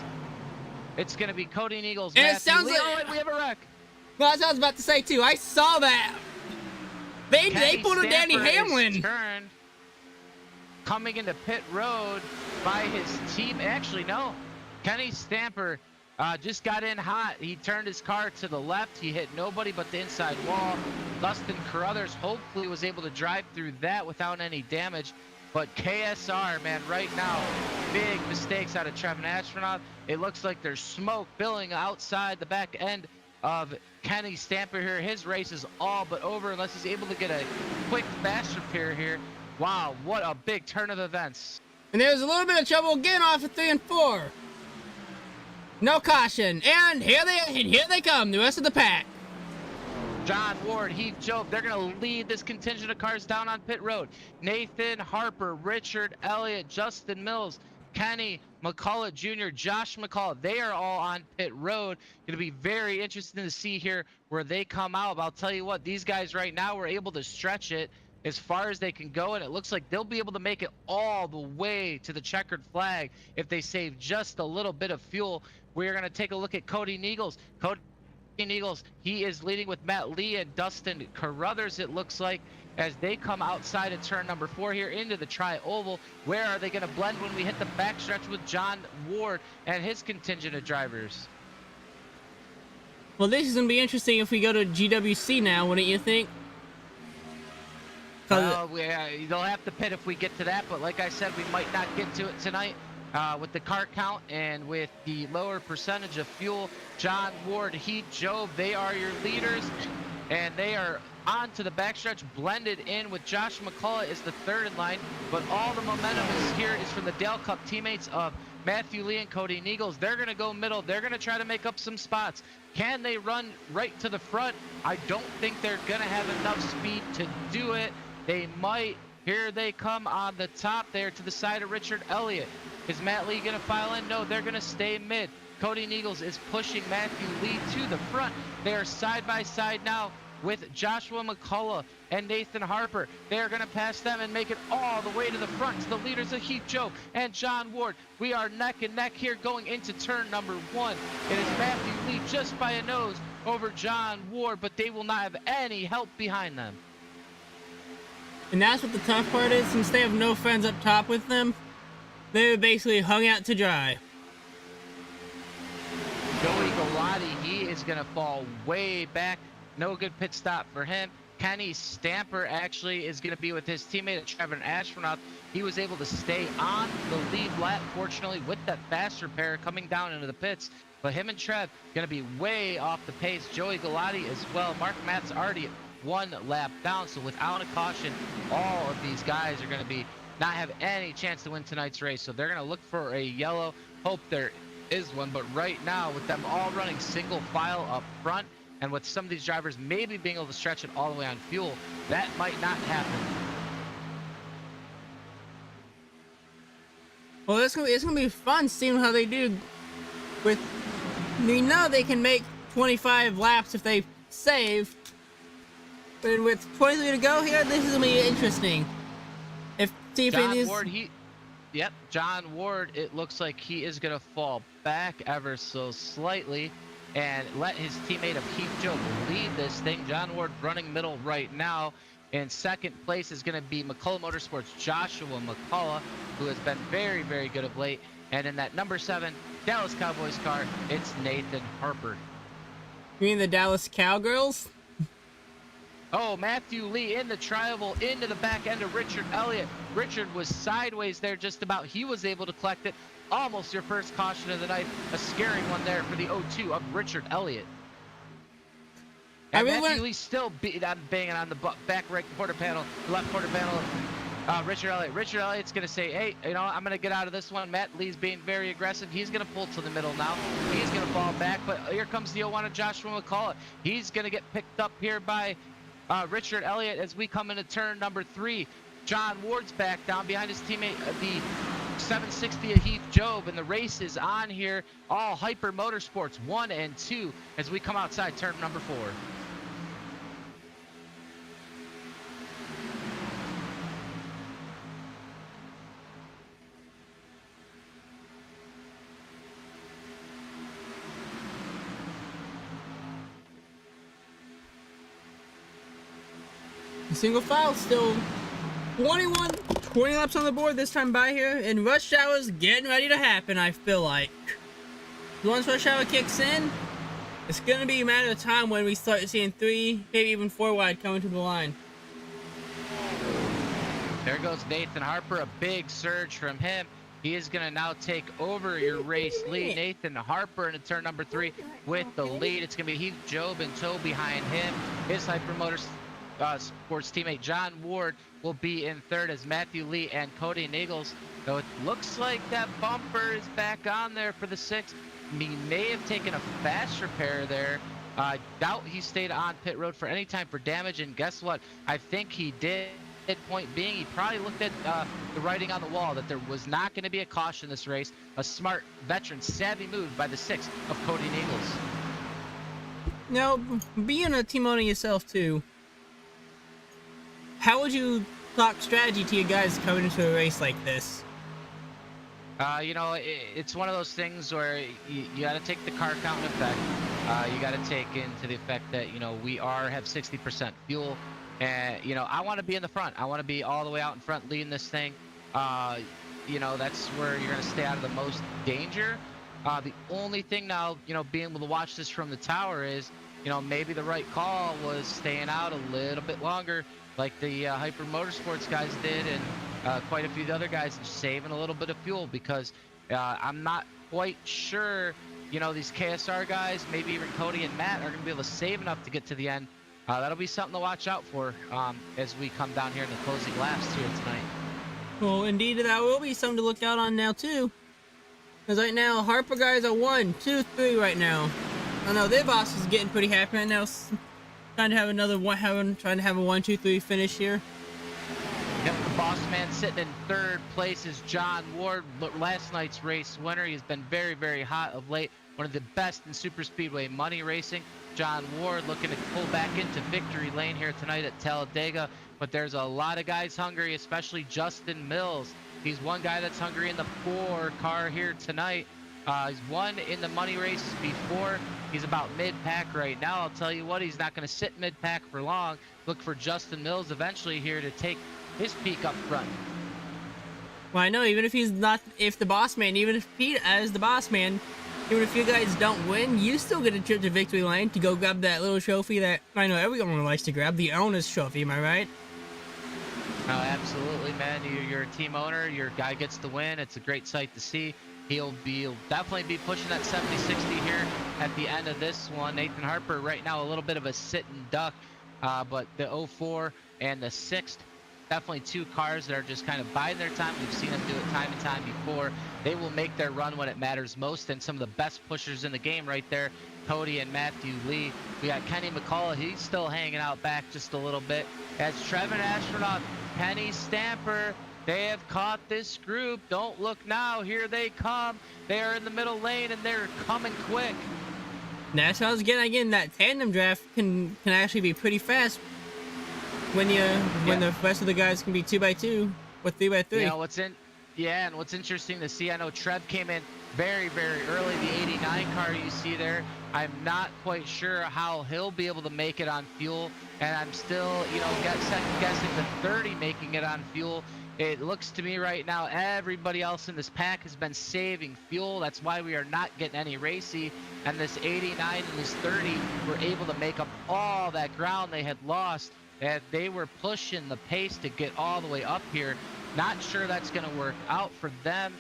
It's going to be Cody Neagles. And it sounds like... Oh, wait, we have a wreck. Well, that's what I was about to say, too. I saw that. They pulled a Danny Hamlin. Turned, coming into pit road by his team. Actually, no. Kenny Stamper just got in hot. He turned his car to the left. He hit nobody but the inside wall. Dustin Carruthers hopefully was able to drive through that without any damage. But KSR, man, right now, big mistakes out of Trevin Astronaut. It looks like there's smoke billowing outside the back end of Kenny Stamper here. His race is all but over unless he's able to get a quick fast repair here. Wow, what a big turn of events. And there's a little bit of trouble again off of 3 and 4. No caution. And here they come, the rest of the pack. John Ward, Heath Job, they're going to lead this contingent of cars down on pit road. Nathan Harper, Richard Elliott, Justin Mills, Kenny McCullough Jr., Josh McCullough, they are all on pit road. Going to be very interesting to see here where they come out. But I'll tell you what, these guys right now were able to stretch it as far as they can go, and it looks like they'll be able to make it all the way to the checkered flag if they save just a little bit of fuel. We're going to take a look at Cody Neagles. Cody Neagles, he is leading with Matt Lee and Dustin Carruthers, it looks like, as they come outside of turn number 4 here into the tri-oval. Where are they going to blend when we hit the backstretch with John Ward and his contingent of drivers? Well, this is going to be interesting if we go to GWC now, wouldn't you think? Well, they'll have to pit if we get to that, but like I said, we might not get to it tonight. With the car count and with the lower percentage of fuel, John Ward, Heath Job, they are your leaders, and they are on to the backstretch, blended in with Josh McCullough is the third in line, but all the momentum is from the Dale Cup teammates of Matthew Lee and Cody Neagles. They're going to go middle. They're going to try to make up some spots. Can they run right to the front? I don't think they're going to have enough speed to do it. They might. Here they come on the top there to the side of Richard Elliott. Is Matt Lee going to file in? No, they're going to stay mid. Cody Neagles is pushing Matthew Lee to the front. They are side by side now with Joshua McCullough and Nathan Harper. They are going to pass them and make it all the way to the front to the leaders of Heath Joe and John Ward. We are neck and neck here going into turn number 1. It is Matthew Lee just by a nose over John Ward, but they will not have any help behind them. And that's what the tough part is. Since they have no friends up top with them, they're basically hung out to dry. Joey Galati, he is going to fall way back. No good pit stop for him. Kenny Stamper actually is going to be with his teammate Trevor Astronaut. He was able to stay on the lead lap, fortunately, with that fast repair coming down into the pits. But him and Trev going to be way off the pace. Joey Galati as well. Mark Matt's already 1 lap down. So without a caution, all of these guys are going to be not have any chance to win tonight's race. So they're going to look for a yellow. Hope there is one. But right now, with them all running single file up front, and with some of these drivers maybe being able to stretch it all the way on fuel, that might not happen. Well, it's gonna be fun seeing how they do. With, we know they can make 25 laps if they save, but with 23 to go here, this is gonna be interesting. John Ward, John Ward, it looks like he is gonna fall back ever so slightly and let his teammate of Heath Joe lead this thing. John Ward running middle right now. In second place is going to be McCullough Motorsports' Joshua McCullough, who has been very, very good of late. And in that number 7 Dallas Cowboys car, it's Nathan Harper. You mean the Dallas Cowgirls? Oh, Matthew Lee in the tri-oval into the back end of Richard Elliott. Richard was sideways there just about. He was able to collect it. Almost your first caution of the night. A scary one there for the 0-2 of Richard Elliott. And Matthew Lee still banging on the back right quarter panel, left quarter panel. Richard Elliott. Richard Elliott's going to say, hey, you know, I'm going to get out of this one. Matt Lee's being very aggressive. He's going to pull to the middle now. He's going to fall back, but here comes the 01 of Joshua McCullough. He's going to get picked up here by Richard Elliott as we come into turn number 3. John Ward's back down behind his teammate, the 760 of Heath Job, and the race is on here. All Hyper Motorsports 1 and 2 as we come outside turn number 4. Single file still 20 laps on the board this time by here, and rush hour's getting ready to happen, I feel like. Once rush hour kicks in, it's gonna be a matter of time when we start seeing 3, maybe even 4 wide coming to the line. There goes Nathan Harper, a big surge from him. He is going to now take over your race lead. Nathan Harper into turn number 3 with the lead. It's going to be Heath Job in tow behind him. His Hyper Motorsports teammate John Ward will be in third as Matthew Lee and Cody Nichols. Though it looks like that bumper is back on there for the 6th. He may have taken a fast repair there. I doubt he stayed on pit road for any time for damage, and guess what? I think he did. Point being, he probably looked at the writing on the wall that there was not going to be a caution this race. A smart veteran, savvy move by the 6th of Cody Nichols. Now, being a team owner yourself too, how would you talk strategy to your guys coming into a race like this? You know, it's one of those things where you got to take the car count in effect. You got to take into the effect that, you know, we have 60% fuel. And, you know, I want to be in the front. I want to be all the way out in front leading this thing. You know, that's where you're going to stay out of the most danger. The only thing now, you know, being able to watch this from the tower is, you know, maybe the right call was staying out a little bit longer like the Hyper Motorsports guys did, and quite a few of the other guys, and saving a little bit of fuel, because I'm not quite sure, you know, these KSR guys, maybe even Cody and Matt, are going to be able to save enough to get to the end. That'll be something to watch out for as we come down here in the closing laps here tonight. Well, indeed, that will be something to look out on now, too. Because right now, Harper guys are 1, 2, 3 right now. I know their boss is getting pretty happy right now. Trying to have another one, trying to have a 1, 2, 3 finish here. Yep, the boss man sitting in third place is John Ward, last night's race winner. He's been very, very hot of late. One of the best in super speedway money racing. John Ward looking to pull back into victory lane here tonight at Talladega. But there's a lot of guys hungry, especially Justin Mills. He's one guy that's hungry in the 4 car here tonight. He's won in the money races before. He's about mid-pack right now. I'll tell you what, he's not going to sit mid-pack for long. Look for Justin Mills eventually here to take his peak up front. Well, I know, even if he's not, if the boss man, even if Pete as the boss man, even if you guys don't win, you still get a trip to victory lane to go grab that little trophy that I know everyone likes to grab, the owner's trophy, am I right? Oh, absolutely, man. You're a team owner. Your guy gets the win. It's a great sight to see. He'll definitely be pushing that 70-60 here at the end of this one. Nathan Harper right now a little bit of a sit and duck, but the 04 and the 6th, definitely 2 cars that are just kind of biding their time. We've seen them do it time and time before. They will make their run when it matters most, and some of the best pushers in the game right there, Cody and Matthew Lee. We got Kenny McCullough. He's still hanging out back just a little bit. As Trevin Astronaut, Penny Stamper, they have caught this group. Don't look now. Here they come. They are in the middle lane, and they're coming quick. That's what I was getting. Again, that tandem draft can actually be pretty fast when the rest of the guys can be 2x2 or 3x3. You know what's and what's interesting to see, I know Trev came in very, very early. The 89 car you see there, I'm not quite sure how he'll be able to make it on fuel, and I'm still, second guessing the 30 making it on fuel. It looks to me right now everybody else in this pack has been saving fuel. That's why we are not getting any racy. And this 89 and this 30 were able to make up all that ground they had lost. And they were pushing the pace to get all the way up here. Not sure that's going to work out for them.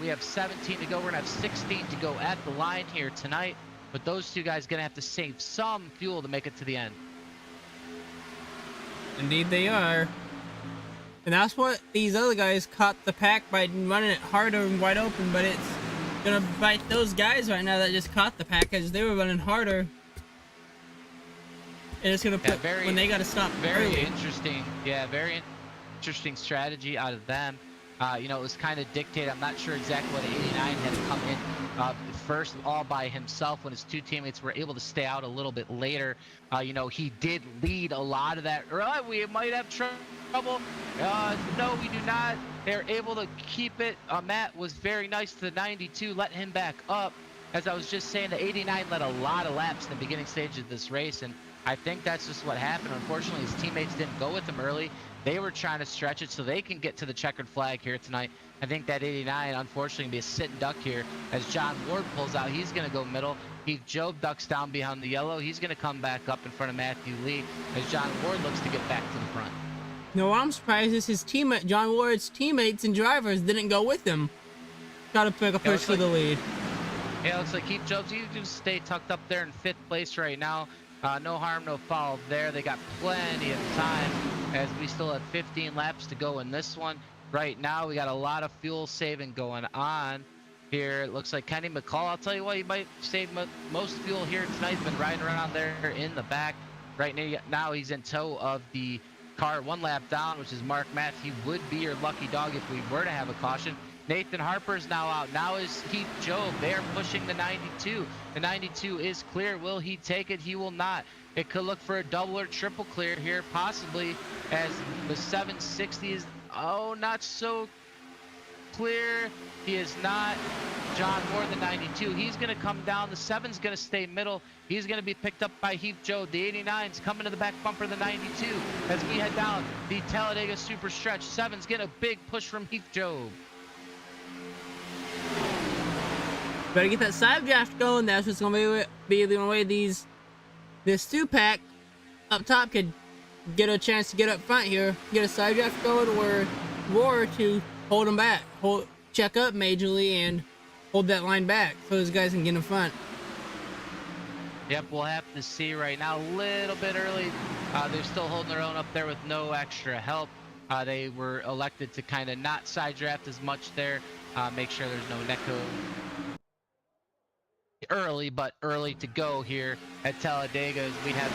We have 17 to go. We're going to have 16 to go at the line here tonight. But those 2 guys going to have to save some fuel to make it to the end. Indeed they are. And that's what these other guys caught the pack by running it harder and wide open, but it's gonna bite those guys right now that just caught the pack as they were running harder. And it's gonna put when they gotta stop early. Interesting. Yeah, very interesting strategy out of them. It was kind of dictated. I'm not sure exactly what 89 had to come in first all by himself when his 2 teammates were able to stay out a little bit later. He did lead a lot of that. We might have trouble. No, we do not. They're able to keep it. Matt was very nice to the 92, let him back up. As I was just saying, the 89 led a lot of laps in the beginning stage of this race, and I think that's just what happened. Unfortunately, his teammates didn't go with him early. They were trying to stretch it so they can get to the checkered flag here tonight. I think that 89, unfortunately, be a sit and duck here as John Ward pulls out. He's going to go middle. Job ducks down behind the yellow. He's going to come back up in front of Matthew Lee as John Ward looks to get back to the front. No, I'm surprised is his teammate, John Ward's teammates and drivers didn't go with him. Got to pick a push for the lead. Yeah, looks like Keith Jobs, you just stay tucked up there in 5th place right now. No harm, no foul there. They got plenty of time as we still have 15 laps to go in this one. Right now, we got a lot of fuel saving going on here. It looks like Kenny McCall, I'll tell you what, he might save most fuel here tonight. He's been riding around there in the back. Right now, he's in tow of the car 1 lap down, which is Mark Math. He would be your lucky dog if we were to have a caution. Nathan Harper's now out. Now is Keith Job. They are pushing the 92. The 92 is clear. Will he take it? He will not. It could look for a double or triple clear here, possibly, as the 760 is, not so clear. He is not. John Ward, the 92. He's going to come down. The 7's going to stay middle. He's going to be picked up by Heath Joe. The 89's coming to the back bumper of the 92 as we head down the Talladega Super Stretch. 7's getting a big push from Heath Joe. Better get that side draft going. That's what's gonna be the only way this 2-pack up top could get a chance to get up front here. Get a side draft going or Roar to hold them back. Check up majorly and hold that line back so those guys can get in front. Yep, we'll have to see right now. A little bit early. They're still holding their own up there with no extra help. They were elected to kind of not side draft as much there. Make sure there's no Neko early to go here at Talladega as we have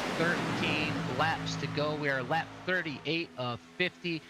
13 laps to go. We are lap 38 of 50.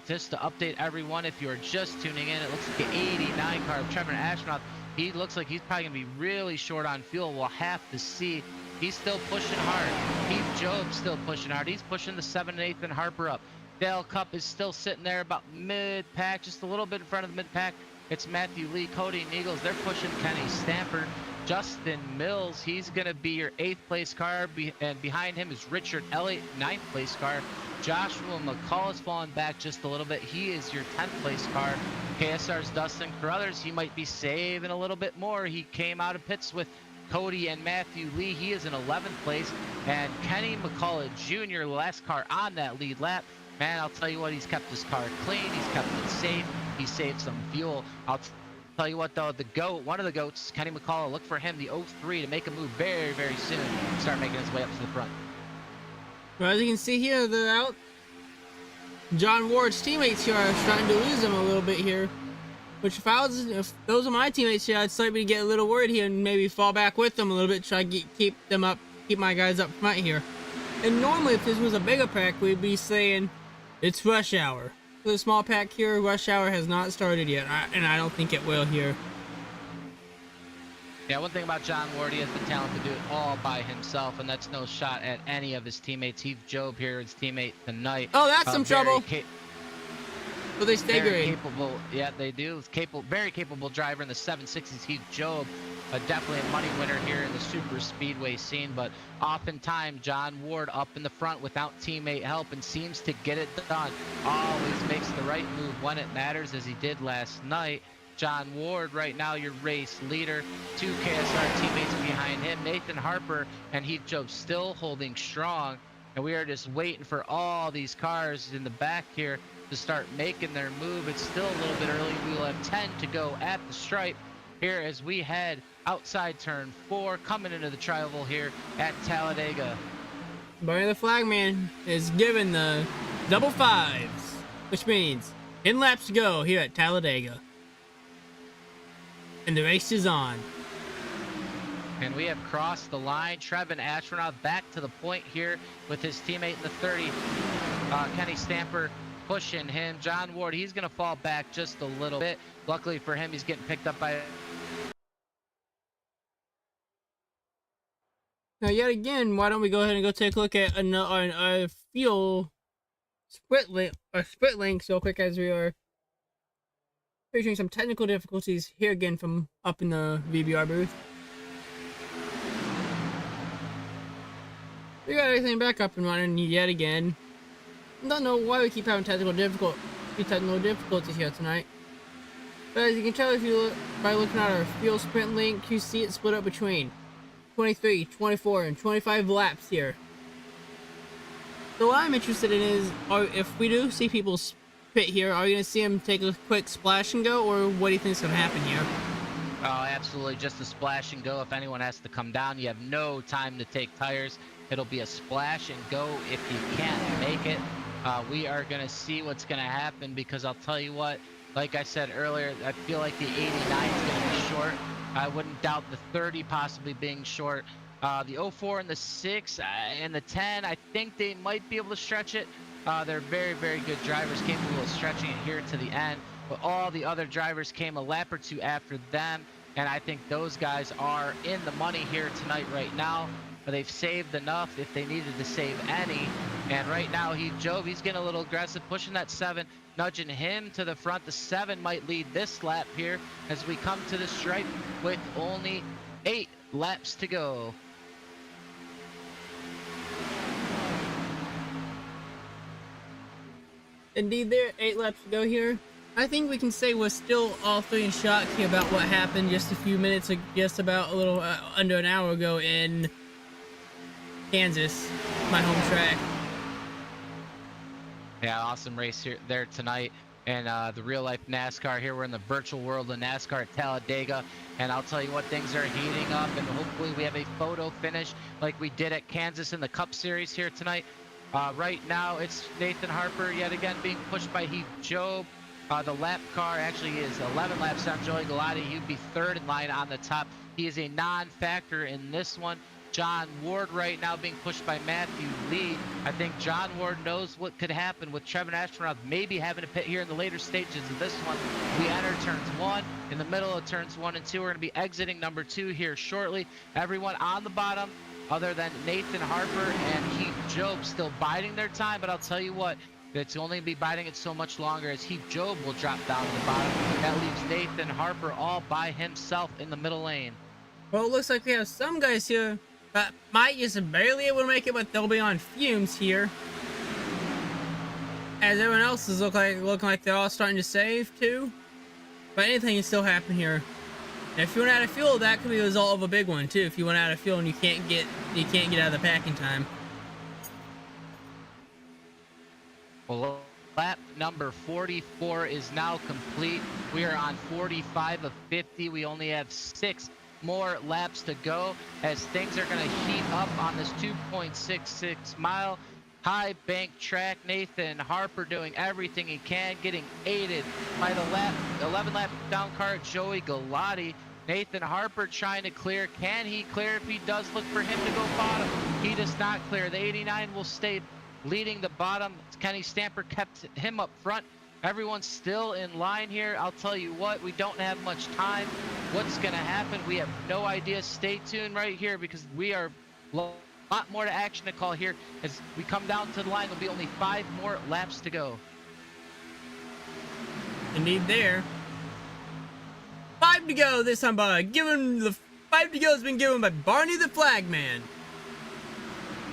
Just to update everyone, if you're just tuning in, it looks like the 89 car of Trevor Astronaut. He looks like he's probably going to be really short on fuel. We'll have to see. He's still pushing hard. Heath Job's still pushing hard. He's pushing the 7 and 8 and Harper up. Dale Cup is still sitting there about mid-pack, just a little bit in front of the mid-pack. It's Matthew Lee, Cody Neagles. They're pushing Kenny Stamper. Justin Mills, he's going to be your 8th place car, and behind him is Richard Elliott, 9th place car. Joshua McCall is falling back just a little bit. He is your 10th place car. KSR's Dustin Carruthers, he might be saving a little bit more. He came out of pits with Cody and Matthew Lee. He is in 11th place. And Kenny McCullough Jr., last car on that lead lap. Man, I'll tell you what, he's kept his car clean. He's kept it safe. He saved some fuel. I'll tell you what, though, the GOAT, one of the GOATs, Kenny McCullough, look for him, the 03, to make a move very, very soon. Start making his way up to the front. Well, as you can see here, they're out. John Ward's teammates here are starting to lose him a little bit here. Which if those are my teammates here, I'd start to get a little worried here and maybe fall back with them a little bit, try to keep them up, keep my guys up front here. And normally, if this was a bigger pack, we'd be saying it's rush hour. For the small pack here, rush hour has not started yet, and I don't think it will here. Yeah, one thing about John Ward, he has the talent to do it all by himself, and that's no shot at any of his teammates. Heath Job here, his teammate tonight. Oh, that's some trouble. But they stay very green. Capable, yeah, they do. Very capable driver in the 760s. Heath Job, definitely a money winner here in the super speedway scene. But oftentimes, John Ward up in the front without teammate help and seems to get it done. Always makes the right move when it matters, as he did last night. John Ward right now your race leader. 2 KSR teammates behind him. Nathan Harper and Heath Job still holding strong. And we are just waiting for all these cars in the back here to start making their move. It's still a little bit early. We will have 10 to go at the stripe here as we head outside turn 4, coming into the tri-oval here at Talladega. Barney the Flagman is given the double fives, which means 10 laps to go here at Talladega. And the race is on. And we have crossed the line. Trevin Astronaut back to the point here with his teammate in the 30, Kenny Stamper, pushing him. John Ward, he's going to fall back just a little bit. Luckily for him, he's getting picked up by... Now, yet again, why don't we go ahead and go take a look at a fuel split link so quick as we are facing some technical difficulties here again from up in the VBR booth. We got everything back up and running yet again. Don't know why we keep having technical difficulties here tonight. But as you can tell, if you look by looking at our fuel sprint link, you see it split up between 23, 24, and 25 laps here. So what I'm interested in is, if we do see people pit here, are you going to see them take a quick splash and go, or what do you think is going to happen here? Oh, absolutely, just a splash and go. If anyone has to come down, you have no time to take tires. It'll be a splash and go if you can't make it. We are going to see what's going to happen, because I'll tell you what, like I said earlier, I feel like the 89 is going to be short. I wouldn't doubt the 30 possibly being short. The 04 and the 6 and the 10, I think they might be able to stretch it. They're very, very good drivers, capable of stretching it here to the end. But all the other drivers came a lap or two after them, and I think those guys are in the money here tonight right now. But they've saved enough if they needed to save any. And right now, Heath Job, he's getting a little aggressive, pushing that 7, nudging him to the front. The 7 might lead this lap here as we come to the stripe with only 8 laps to go. Indeed, there are 8 laps to go here. I think we can say we're still all three in shock here about what happened just a few minutes, just about a little under an hour ago in Kansas, my home track. Yeah, awesome race here there tonight. And the real life NASCAR here. We're in the virtual world of NASCAR at Talladega. And I'll tell you what, things are heating up, and hopefully we have a photo finish like we did at Kansas in the Cup Series here tonight. Right now, it's Nathan Harper yet again being pushed by Heath Job. The lap car actually is 11 laps on Joey Galati. He'd be 3rd in line on the top. He is a non-factor in this one. John Ward right now being pushed by Matthew Lee. I think John Ward knows what could happen with Trevin Astronaut maybe having to pit here in the later stages of this one. We enter turns 1. In the middle of turns 1 and 2, we're going to be exiting number 2 here shortly. Everyone on the bottom, other than Nathan Harper and Heath Job still biding their time. But I'll tell you what, it's only be biding it so much longer as Heath Job will drop down to the bottom. That leaves Nathan Harper all by himself in the middle lane. Well, it looks like we have some guys here that might just barely able to make it, but they'll be on fumes here. As everyone else is looking like they're all starting to save too. But anything can still happen here. And if you run out of fuel, that could be the result of a big one too. If you run out of fuel and you can't get out of the pack in time. Well, lap number 44 is now complete. We are on 45 of 50. We only have 6 more laps to go as things are going to heat up on this 2.66 mile high bank track. Nathan Harper doing everything he can, getting aided by the 11 lap down car Joey Galati. Nathan Harper trying to clear. Can he clear? If he does, look for him to go bottom. He does not clear. The 89 will stay leading the bottom. Kenny Stamper kept him up front. Everyone's still in line here. I'll tell you what, we don't have much time. What's going to happen? We have no idea. Stay tuned right here because we are a lot more to action to call here. As we come down to the line, there'll be only 5 more laps to go. Indeed there. 5 to go this time by the 5 to go has been given by Barney the Flagman.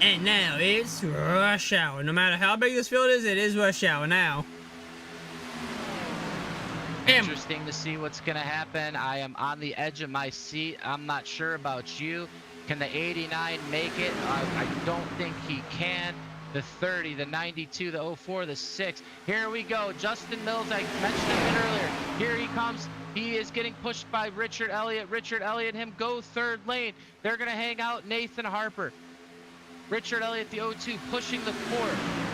And now it's rush hour. No matter how big this field is, it is rush hour now. Interesting to see what's going to happen. I am on the edge of my seat. I'm not sure about you. Can the 89 make it? I don't think he can. The 30, the 92, the 04, the 6. Here we go. Justin Mills, I mentioned him earlier. Here he comes. He is getting pushed by Richard Elliott. Richard Elliott, him go third lane. They're going to hang out Nathan Harper. Richard Elliott, the 02, pushing the 4.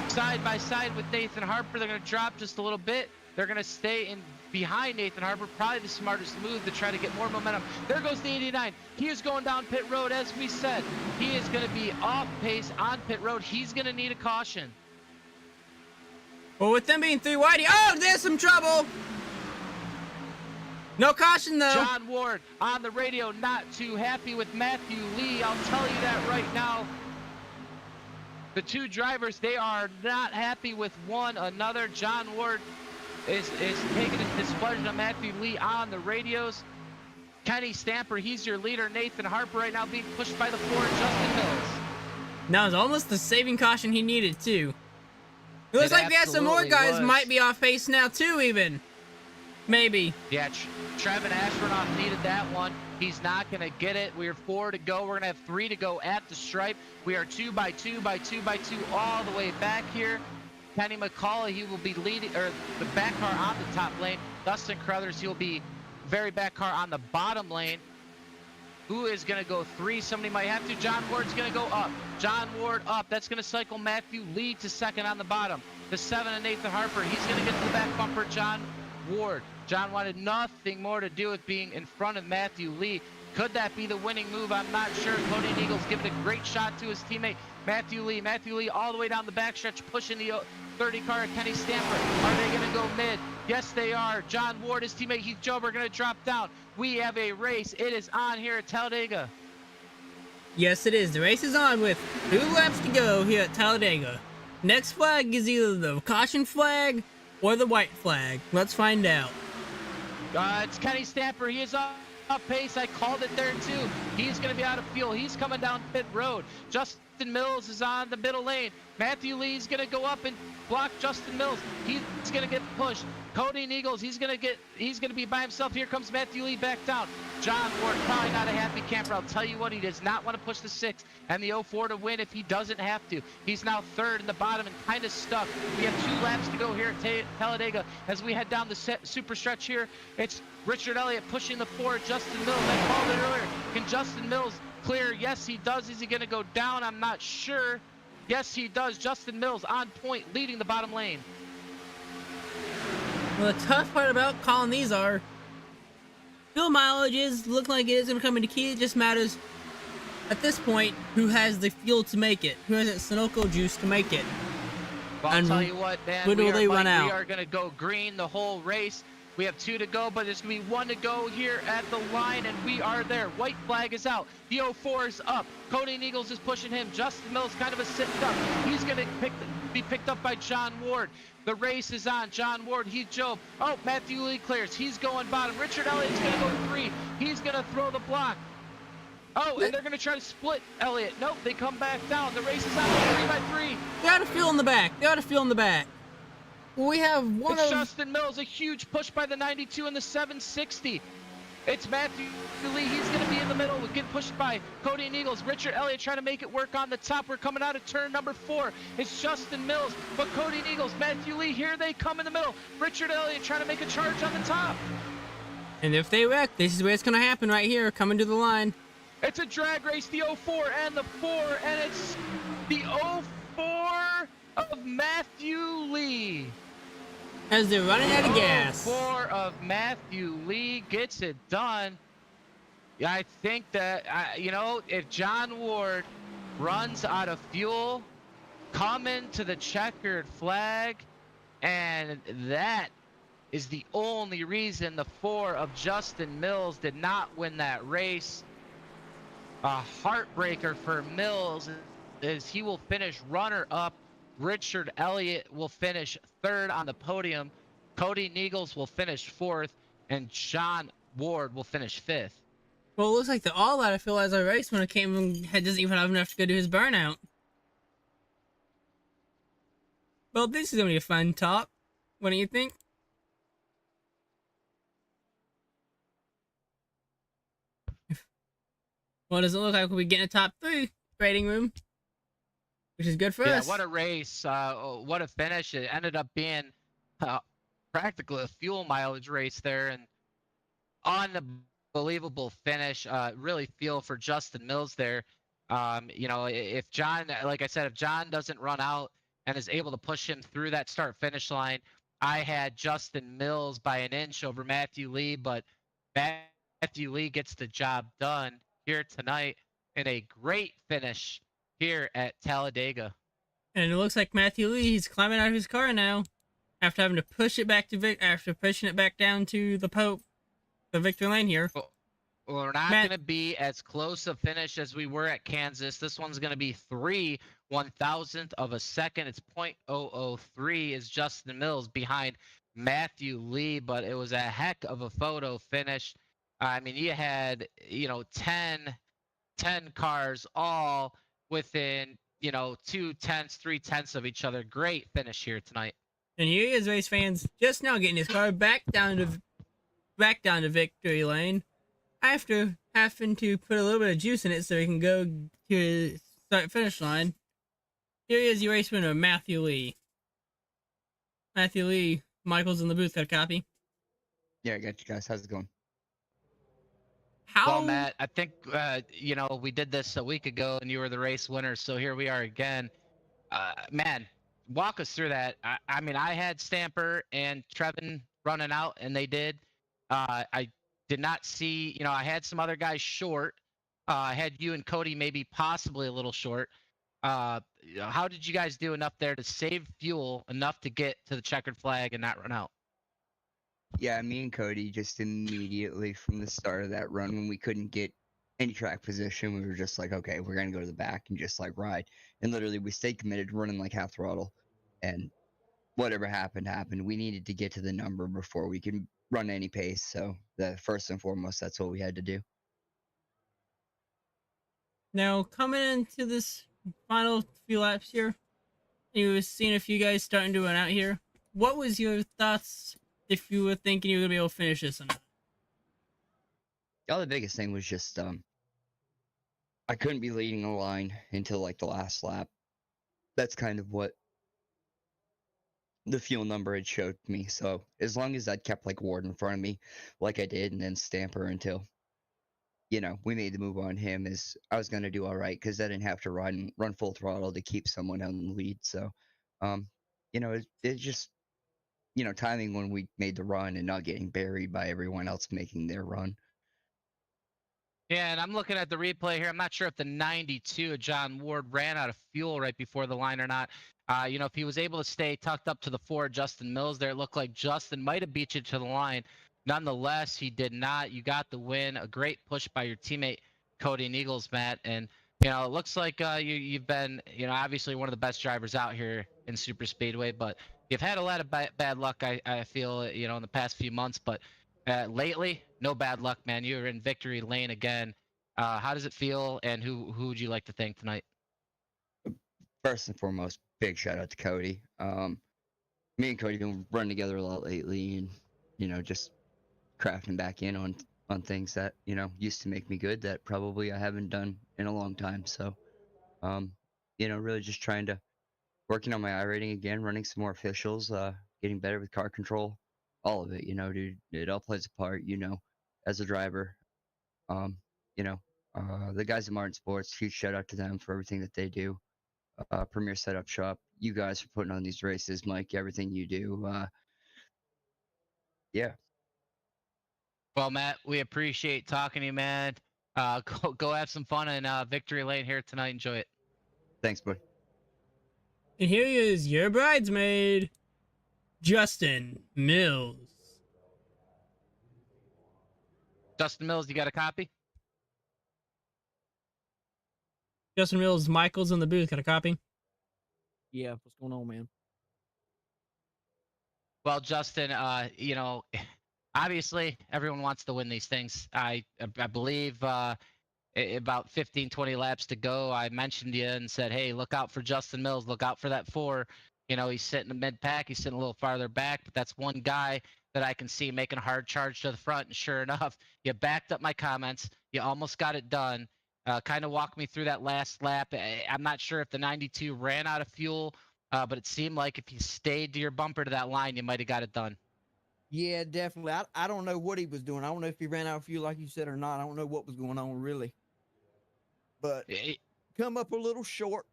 Side by side with Nathan Harper. They're going to drop just a little bit. They're going to stay in behind Nathan Harper. Probably the smartest move to try to get more momentum. There goes the 89. He is going down pit road, as we said. He is going to be off pace on pit road. He's going to need a caution. Well, with them being 3 wide, oh, there's some trouble. No caution, though. John Ward on the radio, not too happy with Matthew Lee. I'll tell you that right now. The 2 drivers, they are not happy with one another. John Ward is taking his displeasure to Matthew Lee on the radios. Kenny Stamper, he's your leader. Nathan Harper right now being pushed by the 4, Justin Mills. Now it's almost the saving caution he needed, too. It looks like we have some more guys might be off pace now, too, even. Maybe. Yeah, Trevin Ashburnoff needed that one. He's not going to get it. We are 4 to go. We're going to have 3 to go at the stripe. We are 2 by 2 by 2 by 2 all the way back here. Kenny McCullough, he will be leading, or the back car on the top lane. Dustin Crothers, he'll be very back car on the bottom lane. Who is going to go 3? Somebody might have to. John Ward's going to go up. John Ward up. That's going to cycle Matthew Lee to second on the bottom. The 7 and Nathan Harper. He's going to get to the back bumper. John Ward. John wanted nothing more to do with being in front of Matthew Lee. Could that be the winning move? I'm not sure. Cody Eagles giving a great shot to his teammate, Matthew Lee. Matthew Lee all the way down the backstretch, pushing the 30 car of Kenny Stamper. Are they going to go mid? Yes, they are. John Ward, his teammate Heath Job are going to drop down. We have a race. It is on here at Talladega. Yes, it is. The race is on with 2 laps to go here at Talladega. Next flag is either the caution flag or the white flag. Let's find out. It's Kenny Stamper. He is up pace. I called it there too. He's going to be out of fuel. He's coming down pit road. Justin Mills is on the middle lane. Matthew Lee's going to go up and block Justin Mills. He's going to get pushed. Cody Eagles, he's going to be by himself. Here comes Matthew Lee back down. John Ward, probably not a happy camper. I'll tell you what, he does not want to push the 6 and the 04 to win if he doesn't have to. He's now 3rd in the bottom and kind of stuck. We have 2 laps to go here at Talladega as we head down the super stretch here. It's Richard Elliott pushing the 4, Justin Mills. I called it earlier. Can Justin Mills clear? Yes, he does. Is he going to go down? I'm not sure. Yes, he does. Justin Mills on point, leading the bottom lane. Well, the tough part about calling these are fuel mileages look like it is going to come into key. It just matters at this point who has the fuel to make it, who has that Sunoco juice to make it. Well, I'll tell you what, man, when will they run out? We are going to go green the whole race. We have 2 to go, but there's going to be 1 to go here at the line, and we are there. White flag is out. The 04 is up. Cody Eagles is pushing him. Justin Mills kind of a sitting up. He's going to be picked up by John Ward. The race is on. John Ward, Heath Job. Oh, Matthew Lee clears. He's going bottom. Richard Elliott's going to go 3. He's going to throw the block. Oh, and they're going to try to split Elliott. Nope, they come back down. The race is on 3 by 3. They got a fuel in the back. They got a fuel in the back. We have one It's of... Justin Mills, a huge push by the 92 and the 760. It's Matthew Lee. He's going to be in the middle. We're getting pushed by Cody and Eagles. Richard Elliott trying to make it work on the top. We're coming out of turn number 4. It's Justin Mills, but Cody and Eagles, Matthew Lee, here they come in the middle. Richard Elliott trying to make a charge on the top. And if they wreck, this is where it's going to happen right here, coming to the line. It's a drag race, the 04 and the 4, and it's the 04 of Matthew Lee. As they're running out of gas. 04 of Matthew Lee gets it done. Yeah, I think that, if John Ward runs out of fuel, coming to the checkered flag, and that is the only reason the 4 of Justin Mills did not win that race. A heartbreaker for Mills is he will finish runner-up. Richard Elliott will finish 3rd on the podium. Cody Neagles will finish 4th, and John Ward will finish 5th. Well, it looks like they're all out of fuel as I race when it came and doesn't even have enough to go to his burnout. Well, this is going to be a fun top. What do you think? Well, it doesn't look like we'll be getting a top 3 rating room, which is good for us. Yeah, what a race. What a finish. It ended up being practically a fuel mileage race there, and unbelievable finish. Really feel for Justin Mills there. If John, like I said, if John doesn't run out and is able to push him through that start-finish line, I had Justin Mills by an inch over Matthew Lee, but Matthew Lee gets the job done here tonight in a great finish here at Talladega. And it looks like Matthew Lee, he's climbing out of his car now after having to push it back to after pushing it back down to the victory lane here. Well, we're not going to be as close a finish as we were at Kansas. This one's going to be 3/1000th of a second. It's .003 is Justin Mills behind Matthew Lee, but it was a heck of a photo finish. I mean, you had, 10 cars all within, 2/10, 3/10 of each other. Great finish here tonight. And here he is, race fans, just now getting his car back down to victory lane after having to put a little bit of juice in it so he can go to his start-finish line. Here he is, your race winner, Matthew Lee. Matthew Lee, Michael's in the booth, got a copy? Yeah, I got you guys. How's it going? How? Well, Matt, I think, we did this a week ago and you were the race winner, so here we are again. Man, walk us through that. I mean, I had Stamper and Trevin running out, and they did. I did not see, I had some other guys short. I had you and Cody maybe possibly a little short. How did you guys do enough there to save fuel enough to get to the checkered flag and not run out? Yeah, me and Cody just immediately from the start of that run, when we couldn't get any track position, we were just like, okay, we're going to go to the back and just like ride. And literally we stayed committed, running like half throttle. And whatever happened. We needed to get to the number before we can run any pace. So first and foremost, that's what we had to do. Now, coming into this final few laps here, you were seeing a few guys starting to run out here. What was your thoughts if you were thinking you were going to be able to finish this or not? Oh, the biggest thing was just I couldn't be leading the line until like the last lap. That's kind of what the fuel number had showed me. So as long as I'd kept like Ward in front of me like I did, and then Stamper until we made the move on him, is I was going to do all right because I didn't have to run full throttle to keep someone on the lead. So it just timing when we made the run and not getting buried by everyone else making their run. Yeah, and I'm looking at the replay here. I'm not sure if the 92 of John Ward ran out of fuel right before the line or not. You know, if he was able to stay tucked up to the 4, Justin Mills there, it looked like Justin might have beat you to the line. Nonetheless, he did not. You got the win. A great push by your teammate Cody Eagles, Matt. And you know, it looks like you've been, you know, obviously one of the best drivers out here in Super Speedway, but you've had a lot of bad luck. I feel, you know, in the past few months, but lately, no bad luck, man. You're in victory lane again. How does it feel, and who would you like to thank tonight? First and foremost, big shout out to Cody. Me and Cody been running together a lot lately, and you know, just crafting back in on things that used to make me good that probably I haven't done in a long time. So, really just trying to working on my iRating again, running some more officials, getting better with car control, all of it. Dude, it all plays a part. As a driver, um, the guys at Martin Sports, huge shout out to them for everything that they do. Premier Setup Shop, you guys for putting on these races, Mike, everything you do. Yeah, Well, Matt, we appreciate talking to you, man. Go have some fun in victory lane here tonight. Enjoy it. thanks, buddy. And here is your bridesmaid, Justin Mills. Justin Mills, you got a copy? Justin Mills, Michael's in the booth. Got a copy? Yeah, what's going on, man? Well, Justin, obviously everyone wants to win these things. I believe about 15, 20 laps to go, I mentioned you and said, hey, look out for Justin Mills. Look out for that 4. You know, he's sitting in the mid-pack. He's sitting a little farther back, but that's one guy that I can see making a hard charge to the front. And sure enough, you backed up my comments. You almost got it done. Kind of walk me through that last lap. I'm not sure if the 92 ran out of fuel, but it seemed like if you stayed to your bumper to that line, you might have got it done. Yeah, definitely. I don't know what he was doing. I don't know if he ran out of fuel like you said or not. I don't know what was going on really. But come up a little short.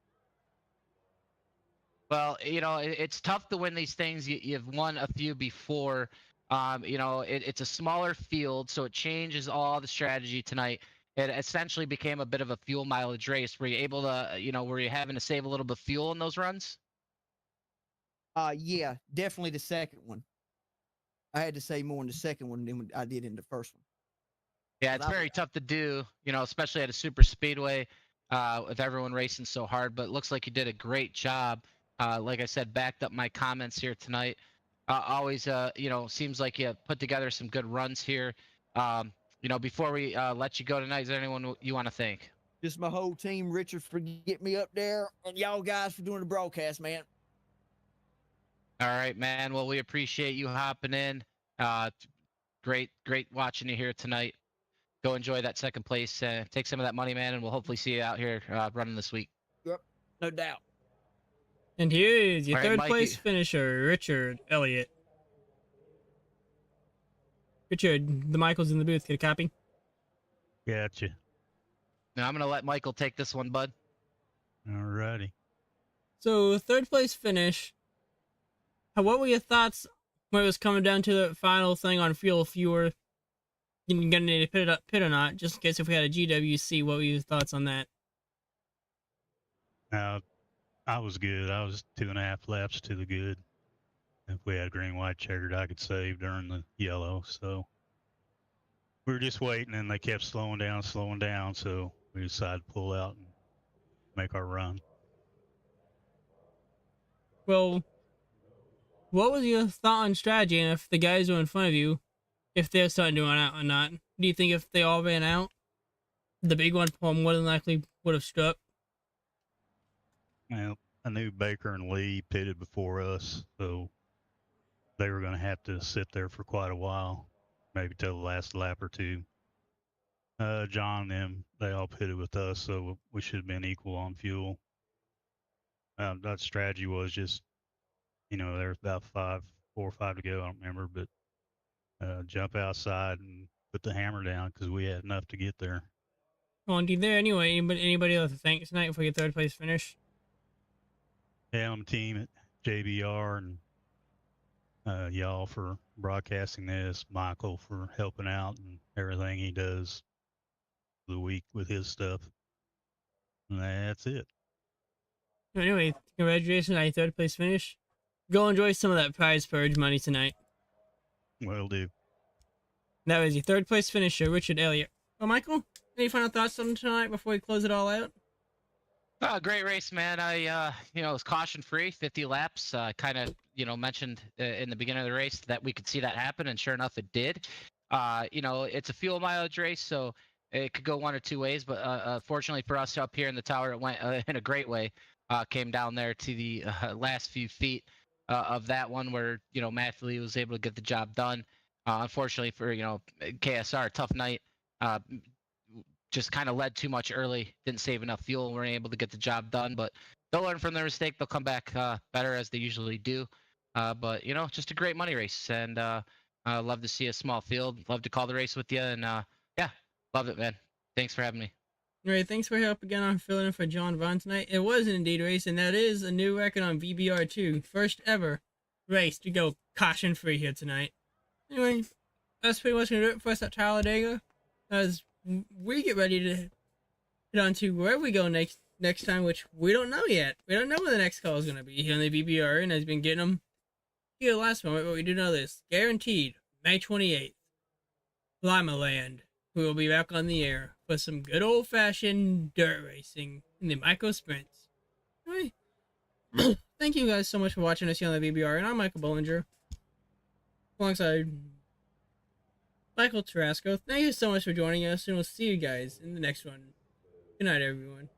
Well, it's tough to win these things. You've won a few before. It's a smaller field, so it changes all the strategy tonight. It essentially became a bit of a fuel mileage race. Were you able to, were you having to save a little bit of fuel in those runs? Yeah, definitely the second one. I had to save more in the second one than I did in the first one. Yeah, it's very tough to do, especially at a super speedway with everyone racing so hard. But it looks like you did a great job. Like I said, backed up my comments here tonight. Always, seems like you put together some good runs here. Before we let you go tonight, is there anyone you want to thank? Just my whole team, Richard, for getting me up there, and y'all guys for doing the broadcast, man. All right, man. Well, we appreciate you hopping in. Great watching you here tonight. Go enjoy that second place. Take some of that money, man, and we'll hopefully see you out here running this week. Yep, no doubt. And here is your All right, third Mikey. place finisher, Richard Elliott. Richard, the Michael's in the booth. Get a copy? Gotcha. Now I'm gonna let Michael take this one, bud. Alrighty. So, third place finish. What were your thoughts when it was coming down to the final thing on fuel? If you were going to need to pit or not, just in case if we had a GWC, what were your thoughts on that? Now, I was good. I was 2.5 laps to the good. If we had green, white, checkered, I could save during the yellow. So we were just waiting, and they kept slowing down. So we decided to pull out and make our run. Well, what was your thought on strategy, and if the guys were in front of you, if they're starting to run out or not? Do you think if they all ran out, the big one more than likely would have struck? Well, I knew Baker and Lee pitted before us, so they were going to have to sit there for quite a while, maybe till the last lap or two. John and them, they all pitted with us, so we should have been equal on fuel. That strategy was just, there's about 4 or 5 to go, I don't remember, but jump outside and put the hammer down because we had enough to get there. Well, and there anyway, anybody else to thank tonight for your third place finish? Yeah, I'm a team at JBR and y'all for broadcasting this, Michael for helping out and everything he does for the week with his stuff. And that's it. Anyway, congratulations on your third place finish. Go enjoy some of that prize purge money tonight. Will do. That was your third place finisher, Richard Elliott. Well, Michael, any final thoughts on tonight before we close it all out? Great race, man. It was caution free, 50 laps. Kind of, mentioned in the beginning of the race that we could see that happen, and sure enough, it did. It's a fuel mileage race, so it could go one or two ways. But fortunately for us up here in the tower, it went in a great way. Came down there to the last few feet of that one where, Matthew was able to get the job done. Unfortunately for, KSR, tough night. Just kind of led too much early, didn't save enough fuel, weren't able to get the job done. But they'll learn from their mistake. They'll come back better as they usually do. But just a great money race, and love to see a small field. Love to call the race with you, and yeah, love it, man. Thanks for having me. All right, thanks for help again on filling in for John Vaughn tonight. It was an Indeed race, and that is a new record on VBR2. First ever race to go caution free here tonight. Anyway, that's pretty much gonna do it for us at Talladega. As we get ready to head on to wherever we go next time, which we don't know yet. We don't know where the next call is gonna be here on the VBR, and has been getting them here last moment, but we do know this. Guaranteed, May 28th, Lima Land. We will be back on the air for some good old-fashioned dirt racing in the micro sprints. Anyway, thank you guys so much for watching us here on the VBR, and I'm Michael Bollinger, alongside Michael Tarasco. Thank you so much for joining us, and we'll see you guys in the next one. Good night, everyone.